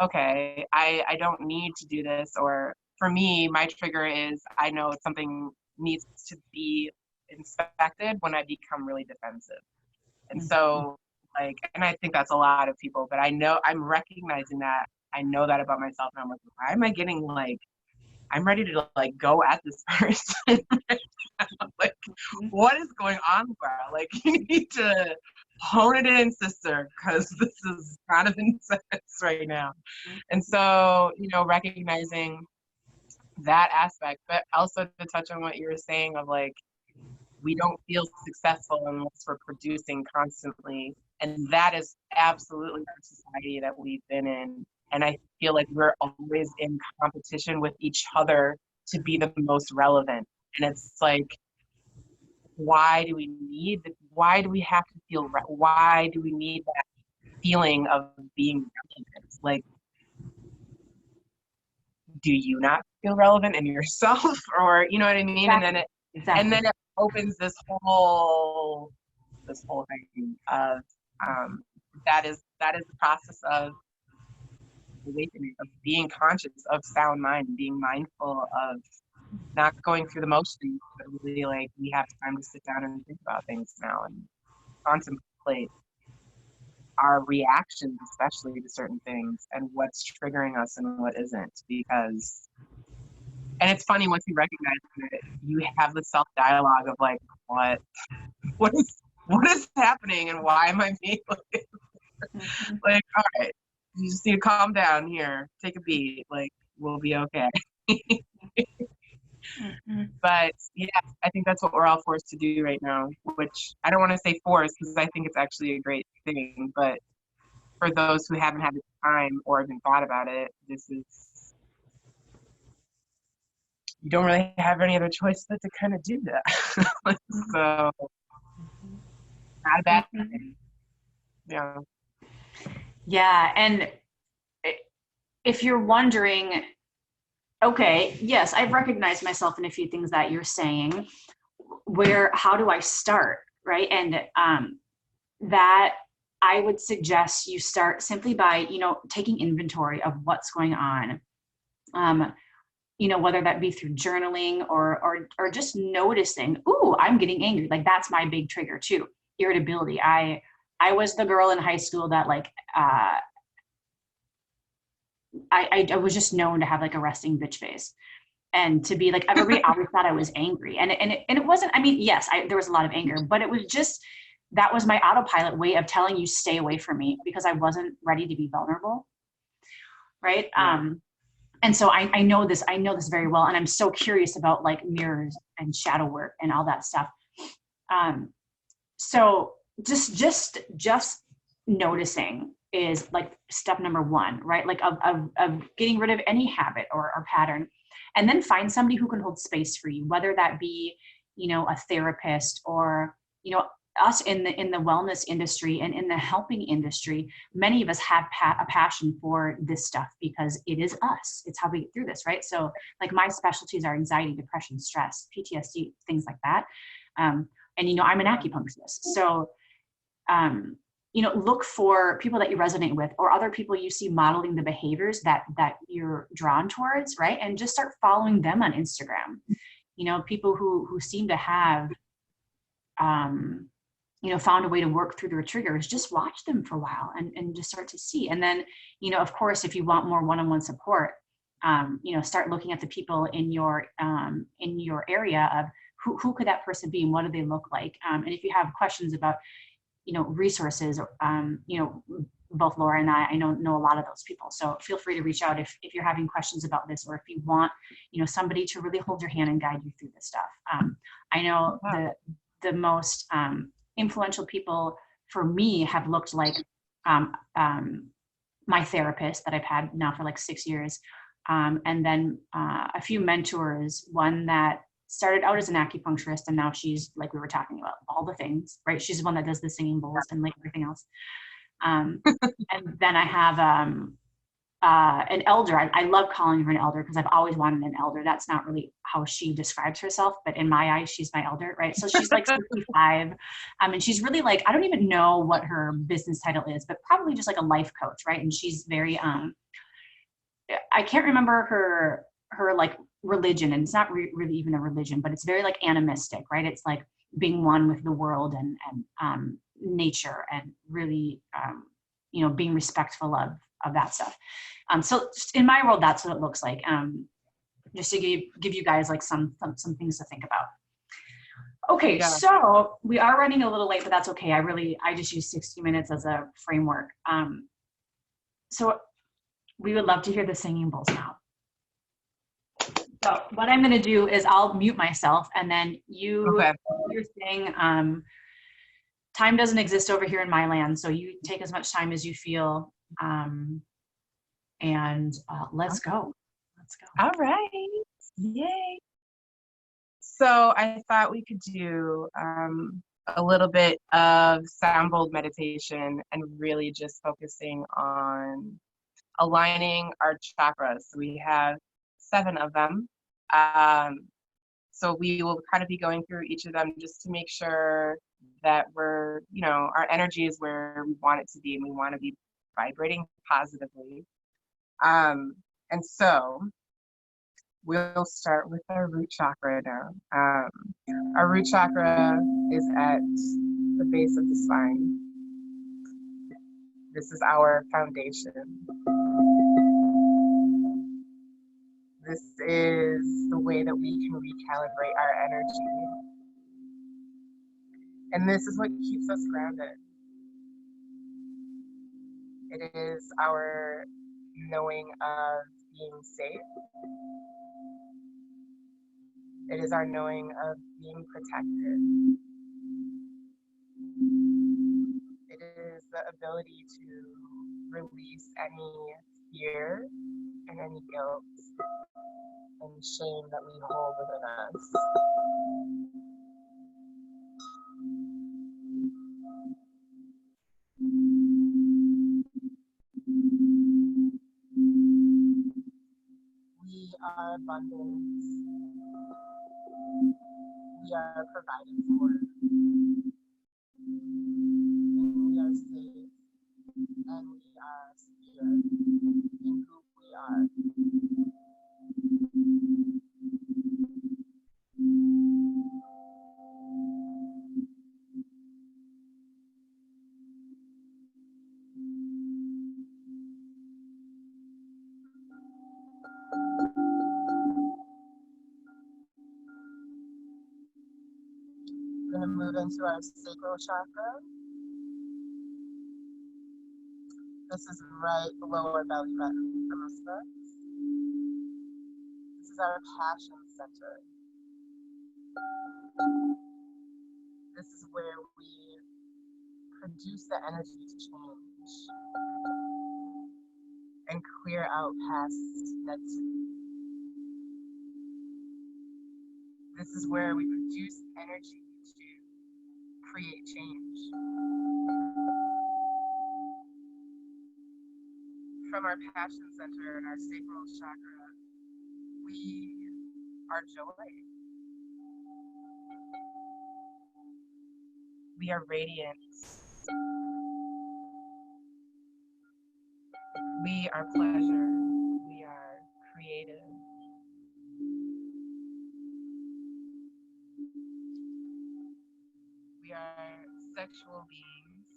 okay, I don't need to do this. Or for me, my trigger is, I know something needs to be inspected when I become really defensive. And so like, and I think that's a lot of people, but I know I'm recognizing that. I know that about myself, and I'm like, why am I getting like, I'm ready to like go at this person. Like, what is going on, Laura? Like, you need to hone it in, sister, because this is kind of intense right now. And so, recognizing that aspect, but also to touch on what you were saying of like, we don't feel successful unless we're producing constantly. And that is absolutely the society that we've been in. And I feel like we're always in competition with each other to be the most relevant. And it's like, why do we have to feel, why do we need that feeling of being relevant? Like, do you not feel relevant in yourself? Or, you know what I mean? Exactly. And then it opens this whole thing of, that is the process of awakening, of being conscious of sound mind, being mindful of not going through the motions, but really like, we have time to sit down and think about things now and contemplate our reactions, especially to certain things, and what's triggering us and what isn't, because And it's funny, once you recognize it, you have the self-dialogue of like, what is happening, and why am I being like, all right, you just need to calm down here, take a beat, like, we'll be okay. But yeah, I think that's what we're all forced to do right now, which I don't want to say forced, because I think it's actually a great thing, but for those who haven't had the time or even thought about it, this is, you don't really have any other choice but to kind of do that. So not a bad thing. Yeah. Yeah, and if you're wondering, okay, yes, I've recognized myself in a few things that you're saying. How do I start, right? And that I would suggest you start simply by, taking inventory of what's going on. Whether that be through journaling or just noticing, ooh, I'm getting angry. Like, that's my big trigger too. Irritability. I was the girl in high school that like, I was just known to have like a resting bitch face, and to be like, everybody always thought I was angry. And it wasn't, I mean, yes, there was a lot of anger, but it was just, that was my autopilot way of telling you stay away from me, because I wasn't ready to be vulnerable. Right. Yeah. And so I know this very well. And I'm so curious about like mirrors and shadow work and all that stuff. So just noticing is like step number one, right? Like of getting rid of any habit or pattern, and then find somebody who can hold space for you, whether that be, a therapist, or, us in the wellness industry and in the helping industry. Many of us have a passion for this stuff because it is us. It's how we get through this, right? So like my specialties are anxiety, depression, stress, PTSD, things like that. And, I'm an acupuncturist. So, look for people that you resonate with, or other people you see modeling the behaviors that you're drawn towards, right? And just start following them on Instagram. People who seem to have, found a way to work through their triggers. Just watch them for a while and just start to see. And then, of course, if you want more one-on-one support, start looking at the people in your area of who could that person be and what do they look like? And if you have questions about, resources, both Laura and I know a lot of those people. So feel free to reach out if you're having questions about this, or if you want, somebody to really hold your hand and guide you through this stuff. I know the most influential people for me have looked like my therapist that I've had now for like 6 years. And then a few mentors, one that started out as an acupuncturist, and now she's, like we were talking about, all the things, right? She's the one that does the singing bowls and like everything else. And then I have an elder. I love calling her an elder because I've always wanted an elder. That's not really how she describes herself, but in my eyes, she's my elder, right? So she's like 65. And she's really like, I don't even know what her business title is, but probably just like a life coach, right? And she's very, I can't remember her like religion, and it's not really even a religion, but it's very like animistic, right? It's like being one with the world and nature, and really, being respectful of that stuff. So just in my world, that's what it looks like. Just to give you guys like some things to think about. Okay, yeah. So we are running a little late, but that's okay. I just use 60 minutes as a framework. So we would love to hear the singing bowls now. So what I'm going to do is I'll mute myself, and then you're saying, time doesn't exist over here in my land, so you take as much time as you feel, and let's go. All right. Yay. So I thought we could do a little bit of sound bowl meditation, and really just focusing on aligning our chakras. So we have 7 of them. So we will kind of be going through each of them just to make sure that we're, our energy is where we want it to be, and we want to be vibrating positively. And so we'll start with our root chakra now. Our root chakra is at the base of the spine. This is our foundation. This is the way that we can recalibrate our energy. And this is what keeps us grounded. It is our knowing of being safe. It is our knowing of being protected. It is the ability to release any fear and any guilt and shame that we hold within us. We are abundant. We are provided for. And we are safe. And we are secure in who we are. We're going to move into our sacral chakra. This is right below our belly button for most of us. This is our passion center. This is where we produce the energy to change and clear out past negativity. This is where we produce energy to create change. From our passion center and our sacral chakra, we are joy. We are radiant. We are pleasure. We are creative. We are sexual beings,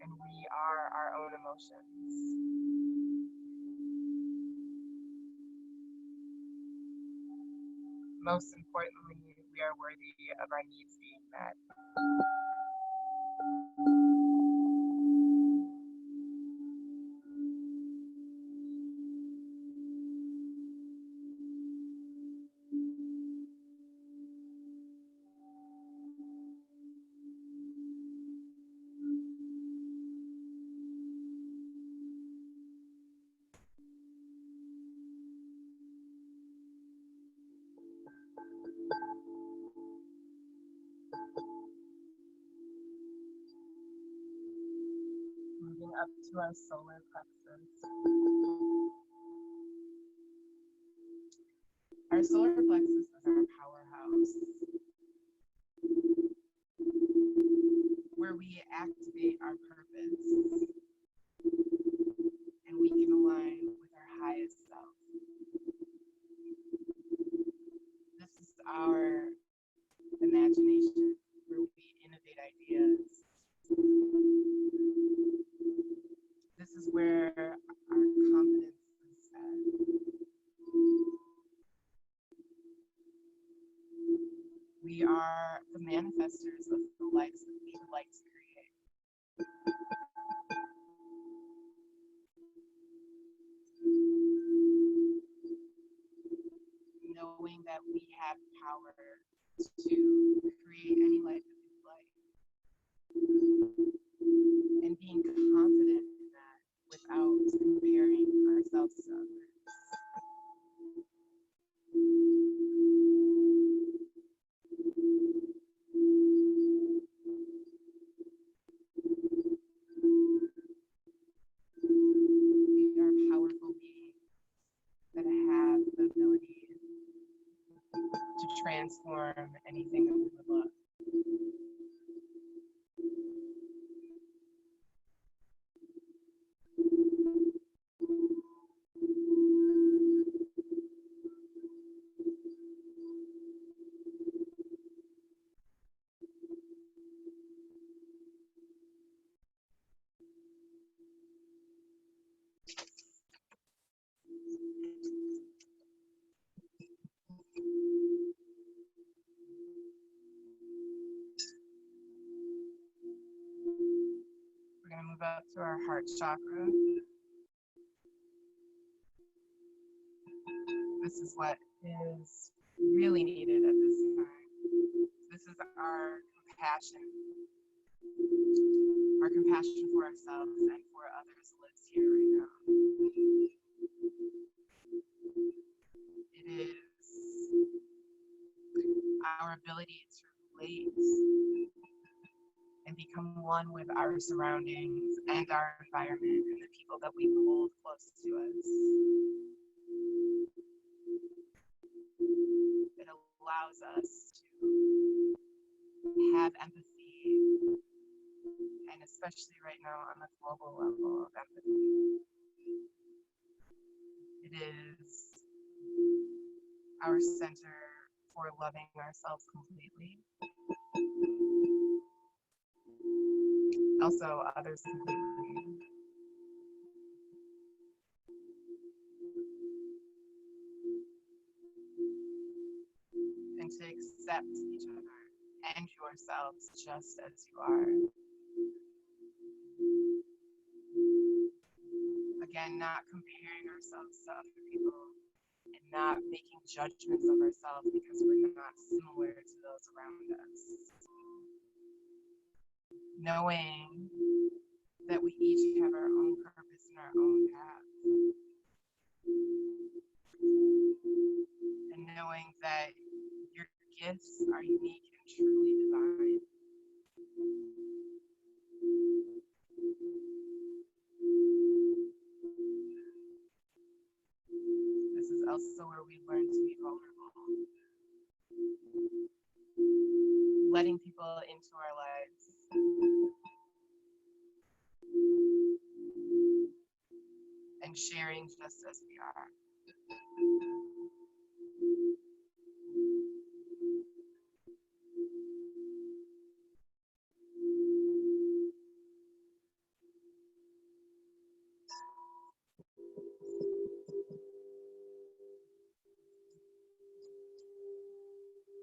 and we are our own emotions. Most importantly, we are worthy of our needs being met. Moving up to our solar plexus. Our solar plexus is our powerhouse, where we activate our purpose and we can align with our highest self. This is our imagination, where we innovate ideas. This is where our confidence is set. We are the manifestors of the lives that we would like to create. Knowing that we have power to create any life that we would like. And being confident in that without comparing ourselves to others. We are powerful beings that have the ability to transform anything that we would love. up to our heart chakra. This is what is really needed at this time. This is our compassion for ourselves and for others lives here right now. It is our ability to relate and become one with our surroundings and our environment and the people that we hold close to us. It allows us to have empathy, and especially right now on the global level of empathy. It is our center for loving ourselves completely. Also others completely. And to accept each other and yourselves just as you are. Again, not comparing ourselves to other people and not making judgments of ourselves because we're not similar to those around us. Knowing that we each have our own purpose and our own path. And knowing that your gifts are unique and truly divine. This is also where we learn to be vulnerable. Letting people into our lives. And sharing just as we are.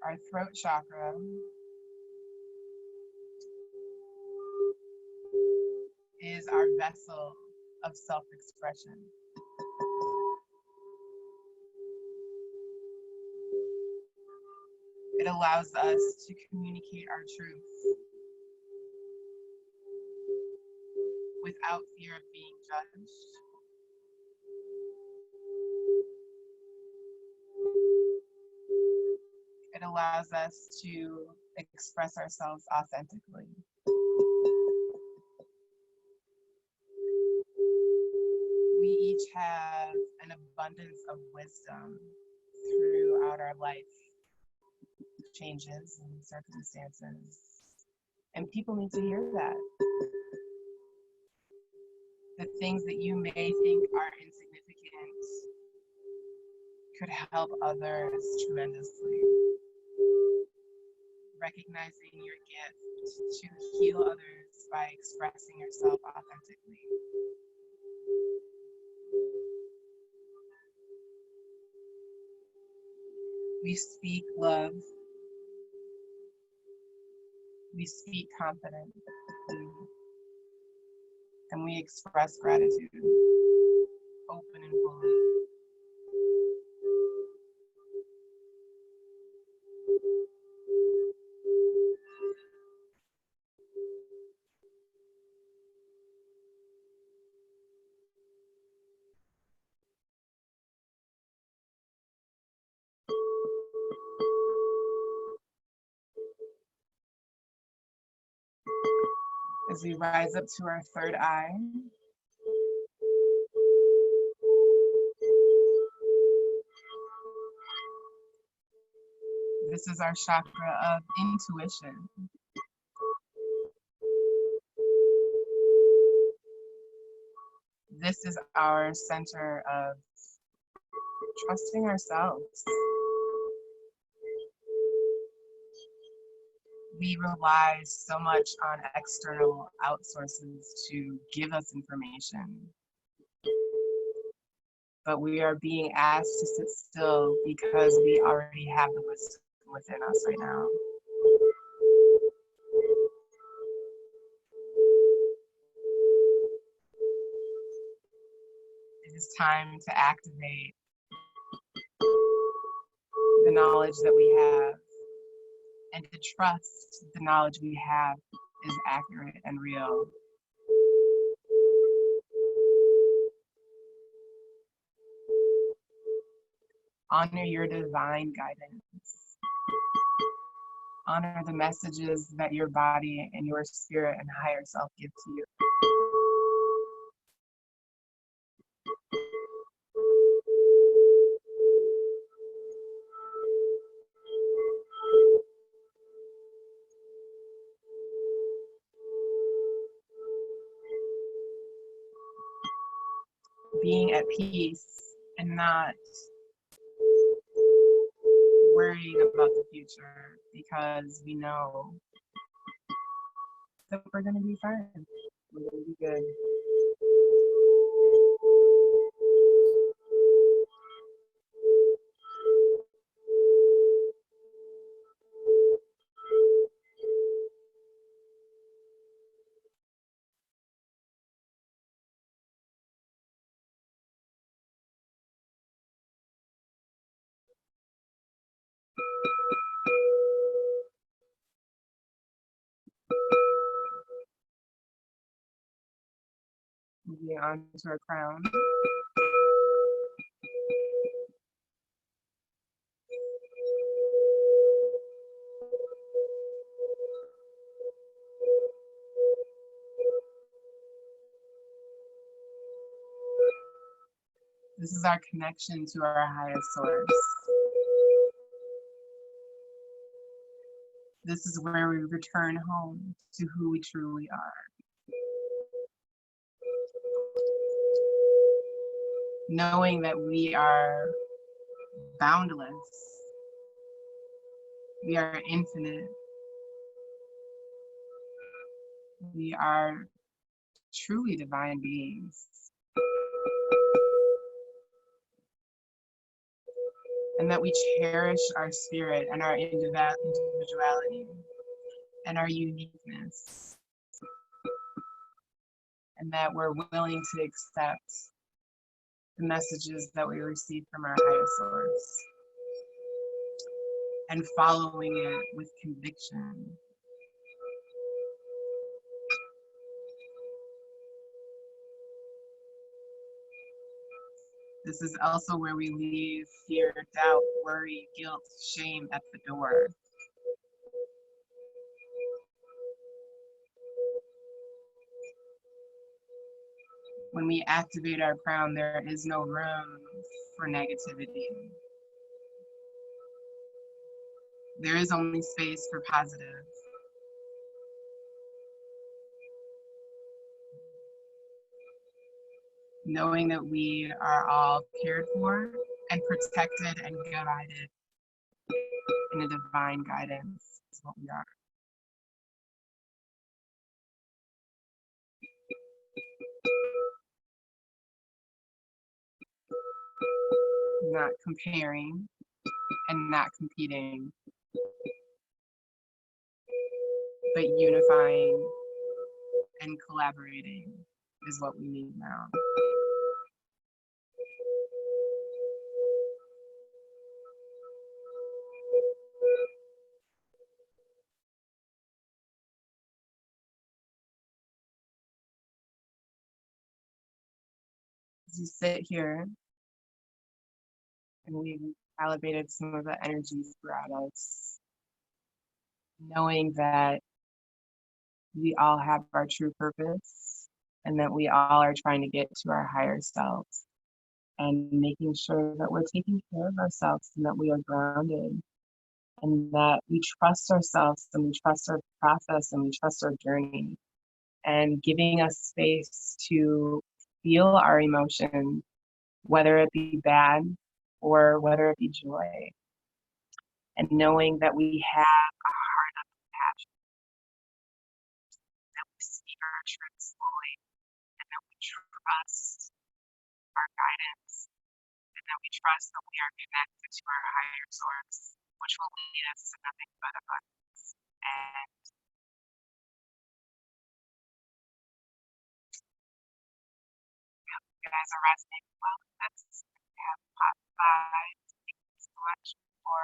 Our throat chakra is our vessel of self-expression. It allows us to communicate our truth without fear of being judged. It allows us to express ourselves authentically. We each have an abundance of wisdom throughout our life changes and circumstances, and people need to hear that. The things that you may think are insignificant could help others tremendously. Recognizing your gift to heal others by expressing yourself authentically. We speak love. We speak confidence. And we express gratitude, open and fully. As we rise up to our third eye, this is our chakra of intuition. This is our center of trusting ourselves. We rely so much on external outsources to give us information. But we are being asked to sit still because we already have the wisdom within us right now. is time to activate the knowledge that we have and to trust the knowledge we have is accurate and real. Honor your divine guidance. Honor the messages that your body and your spirit and higher self give to you. Being at peace and not worrying about the future because we know that we're going to be fine. We're going to be good. Moving on to our crown. This is our connection to our highest source. This is where we return home to who we truly are. Knowing that we are boundless, we are infinite, we are truly divine beings. And that we cherish our spirit and our individuality and our uniqueness. And that we're willing to accept the messages that we receive from our highest source and following it with conviction. This is also where we leave fear, doubt, worry, guilt, shame at the door. When we activate our crown, there is no room for negativity. There is only space for positive. Knowing that we are all cared for and protected and guided in a divine guidance is what we are. Not comparing and not competing, but unifying and collaborating is what we need now. As you sit here, and we've calibrated some of the energies throughout us, knowing that we all have our true purpose and that we all are trying to get to our higher selves and making sure that we're taking care of ourselves and that we are grounded and that we trust ourselves and we trust our process and we trust our journey and giving us space to feel our emotions, whether it be bad or whether it be joy, and knowing that we have a heart of compassion, that we speak our truth slowly, and that we trust our guidance, and that we trust that we are connected to our higher source, which will lead us to nothing but abundance. And guys are resonating well with this. You have positive vibes. Thank you so much for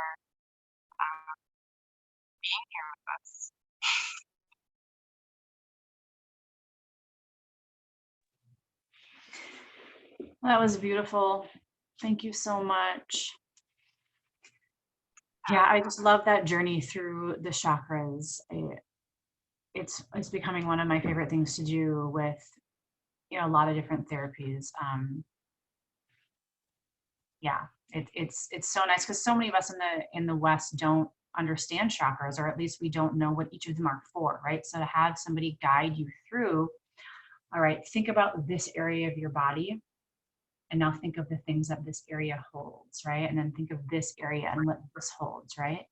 being here with us. That was beautiful. Thank you so much. Yeah, I just love that journey through the chakras. It's becoming one of my favorite things to do with, you know, a lot of different therapies. Yeah, it's so nice because so many of us in the West don't understand chakras, or at least we don't know what each of them are for, right? So to have somebody guide you through, all right, think about this area of your body, and now think of the things that this area holds, right? And then think of this area and what this holds, right?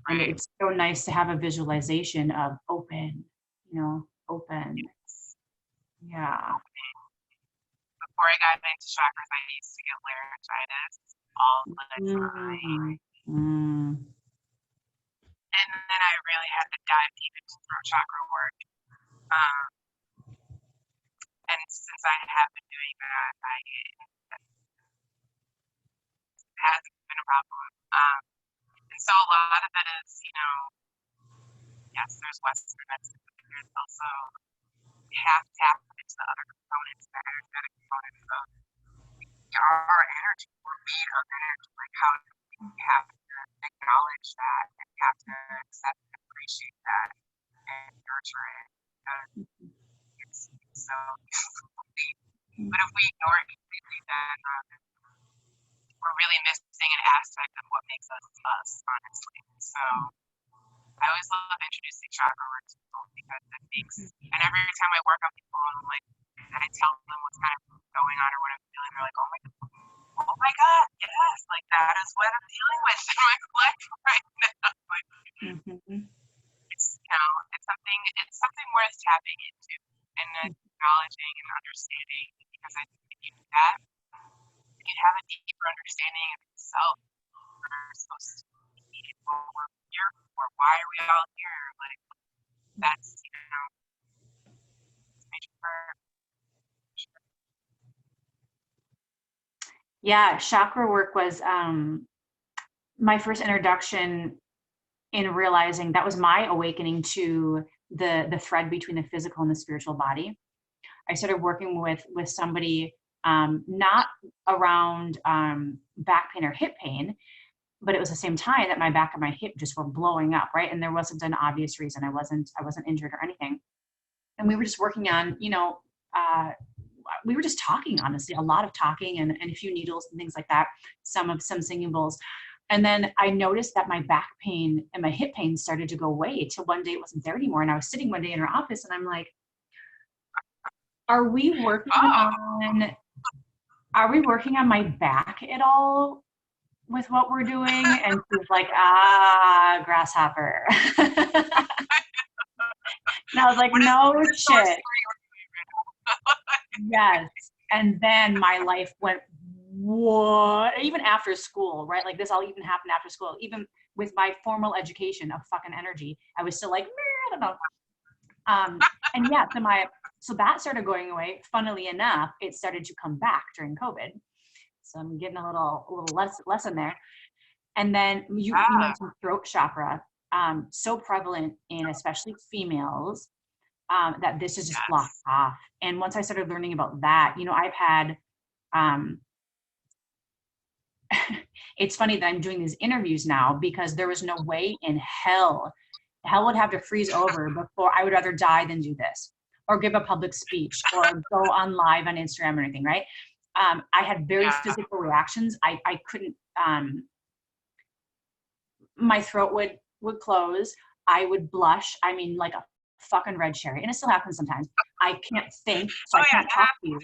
And it's so nice to have a visualization of open, you know, open. Yeah. Before I got into chakras, I used to get laryngitis all the time. And then I really had to dive deep into throat chakra work. And since I have been doing that, it hasn't been a problem. And so a lot of it is, you know, yes, there's Western medicine, but there's also, you have to tap into the other components, the energetic components of our energy. We're made of energy. Like, how you have to acknowledge that, and you have to accept and appreciate that and nurture it, because it's so complete. But if we ignore it completely, then we're really missing an aspect of what makes us us, honestly. So I always love introducing chakra work to people, because it makes, and every time I work on people, I'm like, I tell them what's kind of going on or what I'm feeling, they're like, oh my God, yes, like that is what I'm dealing with in my life right now. Like, it's, you know, it's something worth tapping into and acknowledging and understanding, because I think if you do that, you have a deeper understanding of yourself. We're supposed to be, what we're here for, why are we all here? Like, that's, you know, it's major part. Yeah, chakra work was my first introduction in realizing that was my awakening to the thread between the physical and the spiritual body. I started working with somebody, not around back pain or hip pain, but it was the same time that my back and my hip just were blowing up, right? And there wasn't an obvious reason. I wasn't injured or anything. And we were just working on, you know, we were just talking, honestly, a lot of talking and a few needles and things like that, some singing bowls. And then I noticed that my back pain and my hip pain started to go away till one day it wasn't there anymore. And I was sitting one day in her office and I'm like, are we working on my back at all with what we're doing? And she's like, grasshopper. And I was like, no shit. Yes. And then my life went, what? Even after school, right? Like this all even happened after school. Even with my formal education of fucking energy, I was still like, I don't know. And yeah, so that started going away. Funnily enough, it started to come back during COVID. So I'm getting a little lesson there. And then you mentioned throat chakra, so prevalent in especially females, that this is just blocked off. And once I started learning about that, you know, I've had, it's funny that I'm doing these interviews now, because there was no way in hell would have to freeze over before I would rather die than do this, or give a public speech, or go on live on Instagram or anything, right? I had very physical reactions. I couldn't, my throat would close. I would blush. I mean, like a fucking red cherry. And it still happens sometimes. I can't think, so I can't talk to you.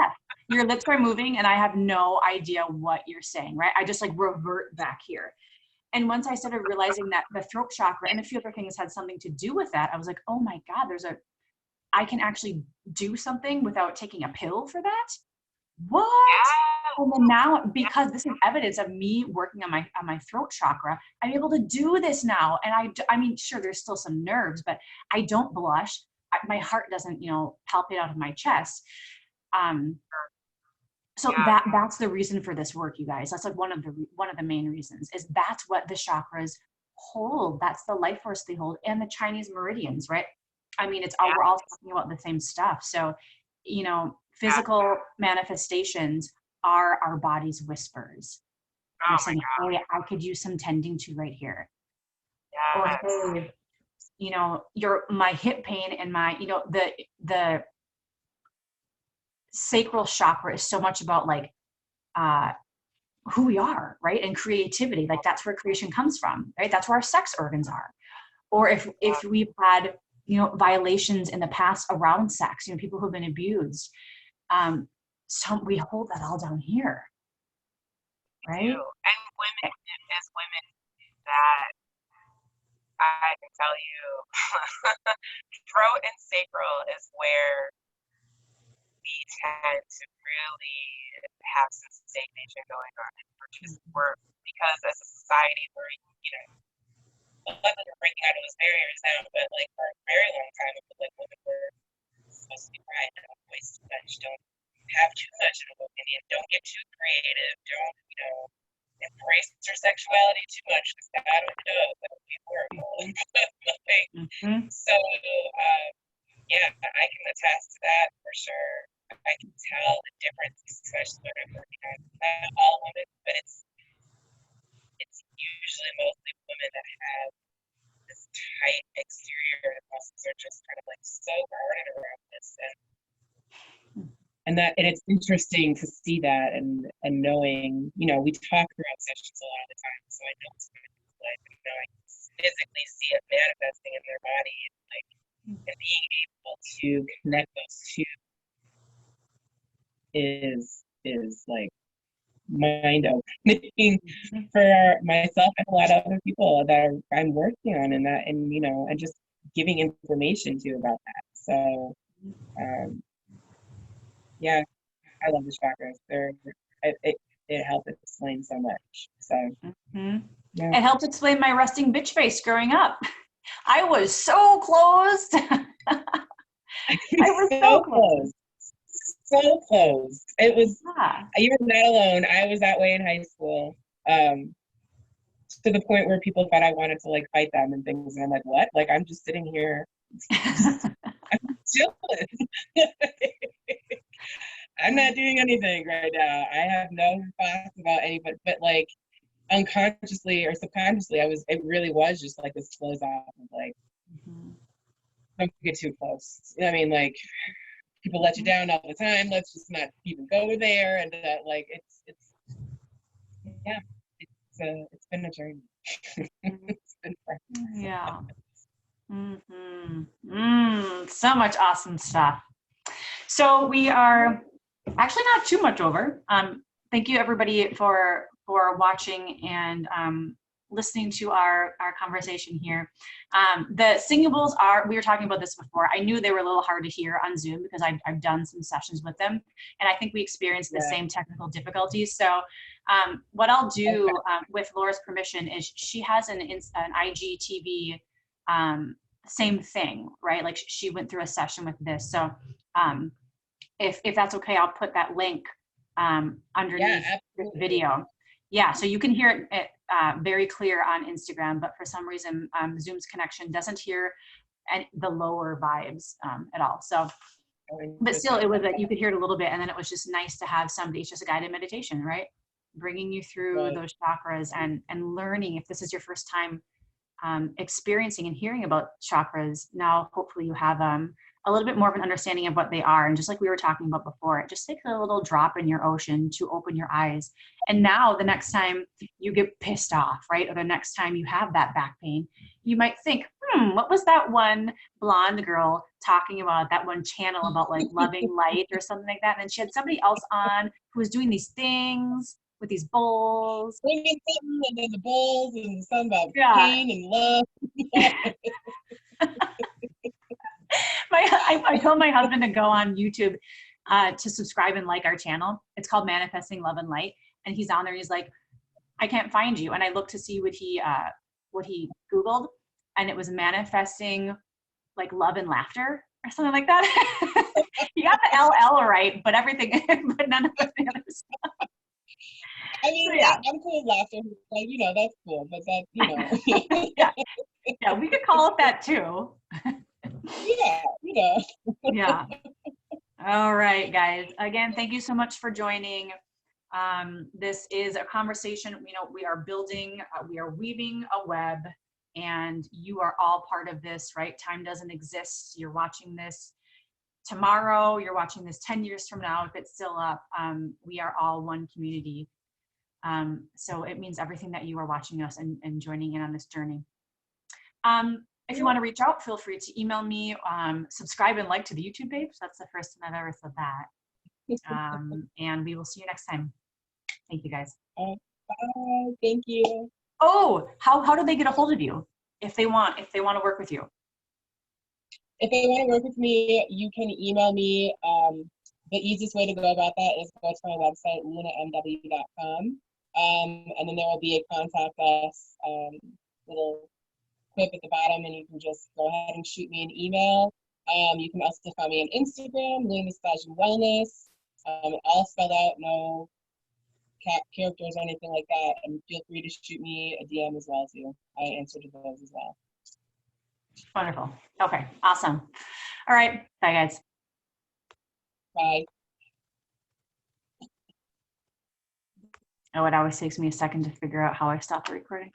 Yeah. Your lips are moving and I have no idea what you're saying, right? I just like revert back here. And once I started realizing that the throat chakra and a few other things had something to do with that, I was like, oh my God, I can actually do something without taking a pill for that. What? Yeah. And then now, because this is evidence of me working on my throat chakra, I'm able to do this now. And I mean, sure, there's still some nerves, but I don't blush. my heart doesn't, you know, palpate out of my chest. So Yeah. that's the reason for this work, you guys. That's like one of the main reasons, is that's what the chakras hold. That's the life force they hold, and the Chinese meridians, right? I mean, it's all, we're all talking about the same stuff. So, you know, physical manifestations are our body's whispers. Oh They're my saying, God. hey, I could use some tending to right here. Or Yes. hey, you know, my hip pain and my, you know, the sacral chakra is so much about like who we are, right? And creativity. Like that's where creation comes from, right? That's where our sex organs are. Or if we've had, you know, violations in the past around sex, you know, people who've been abused, so we hold that all down here, We do. right? And women, as women, that I can tell you, throat and sacral is where we tend to really have some stagnation going on. We're because as a society, we're, you know, luckily we're breaking out of those barriers now, but like for a very long time, it was like women were supposed to be quiet, don't waste too much, don't have too much of an opinion, don't get too creative, don't, you know, embrace your sexuality too much because God only knows that would be horrible. Like, Mm-hmm. so, yeah, I can attest to that for sure. I can tell the difference, especially when I'm working on not all women, but it's usually mostly women that have this tight exterior and muscles are just kind of like so guarded around this. And it's interesting to see that and knowing, you know, we talk throughout sessions a lot of the time, so I know it's life, and now I can physically see it manifesting in their body, and like, and being able to connect those two is like mind opening for myself and a lot of other people that I'm working on, and that, and you know, and just giving information to about that. So yeah, I love the chakras. It helps explain so much. So yeah. It helped explain my resting bitch face growing up. I was so closed. I was so close. So close. It was, Yeah. you were not alone. I was that way in high school. To the point where people thought I wanted to like fight them and things. And I'm like, what? Like, I'm just sitting here. I'm chilling. I'm not doing anything right now. I have no thoughts about anybody, but like unconsciously or subconsciously, it really was just like this close off of like, don't get too close. I mean, like, people let you down all the time. Let's just not even go there. And like, it's yeah, it's been a journey. It's been fun. Yeah. So much awesome stuff. So we are actually not too much over. Thank you everybody for watching and listening to our conversation here. The singing bowls we were talking about this before. I knew they were a little hard to hear on Zoom because I've done some sessions with them, and I think we experienced the same technical difficulties. So what I'll do with Laura's permission is she has an IGTV same thing, right? Like she went through a session with this. So if that's okay, I'll put that link underneath this video. Yeah, so you can hear it very clear on Instagram, but for some reason Zoom's connection doesn't hear the lower vibes at all. So, but still, it was that you could hear it a little bit, and then it was just nice to have somebody. It's just a guided meditation, right? Bringing you through those chakras and learning. If this is your first time experiencing and hearing about chakras, now hopefully you have a little bit more of an understanding of what they are. And just like we were talking about before, it just takes a little drop in your ocean to open your eyes. And now the next time you get pissed off, right? Or the next time you have that back pain, you might think, what was that one blonde girl talking about, that one channel about like loving light or something like that? And then she had somebody else on who was doing these things with these bowls. And then the bowls and something about pain and love. I told my husband to go on YouTube to subscribe and like our channel. It's called Manifesting Love and Light. And he's on there. He's like, I can't find you. And I looked to see what he Googled, and it was manifesting like love and laughter. or something like that. You got the LL right, but everything, but none of the other stuff. I mean, So, yeah. I'm cool with laughter. Like, that's cool, but that, Yeah. Yeah, we could call it that too. Yeah. Yeah. All right, guys. Again, thank you so much for joining. This is a conversation, we are building, we are weaving a web, and you are all part of this, right? Time doesn't exist. You're watching this tomorrow, you're watching this 10 years from now, if it's still up. We are all one community. So it means everything that you are watching us and joining in on this journey. If you want to reach out, feel free to email me, subscribe and like to the YouTube page. That's the first time I've ever said that. And we will see you next time. Thank you, guys. Bye. Thank you. Oh, how do they get a hold of you if they want to work with you? If they want to work with me, you can email me. The easiest way to go about that is go to my website, lunamw.com. And then there will be a contact us little quip at the bottom, and you can just go ahead and shoot me an email. You can also find me on Instagram, Luna Massage and Wellness, all spelled out, no characters or anything like that. And feel free to shoot me a DM as well too. I answer to those as well. Wonderful. Okay, awesome. All right, bye guys. Bye. Oh, it always takes me a second to figure out how I stop the recording.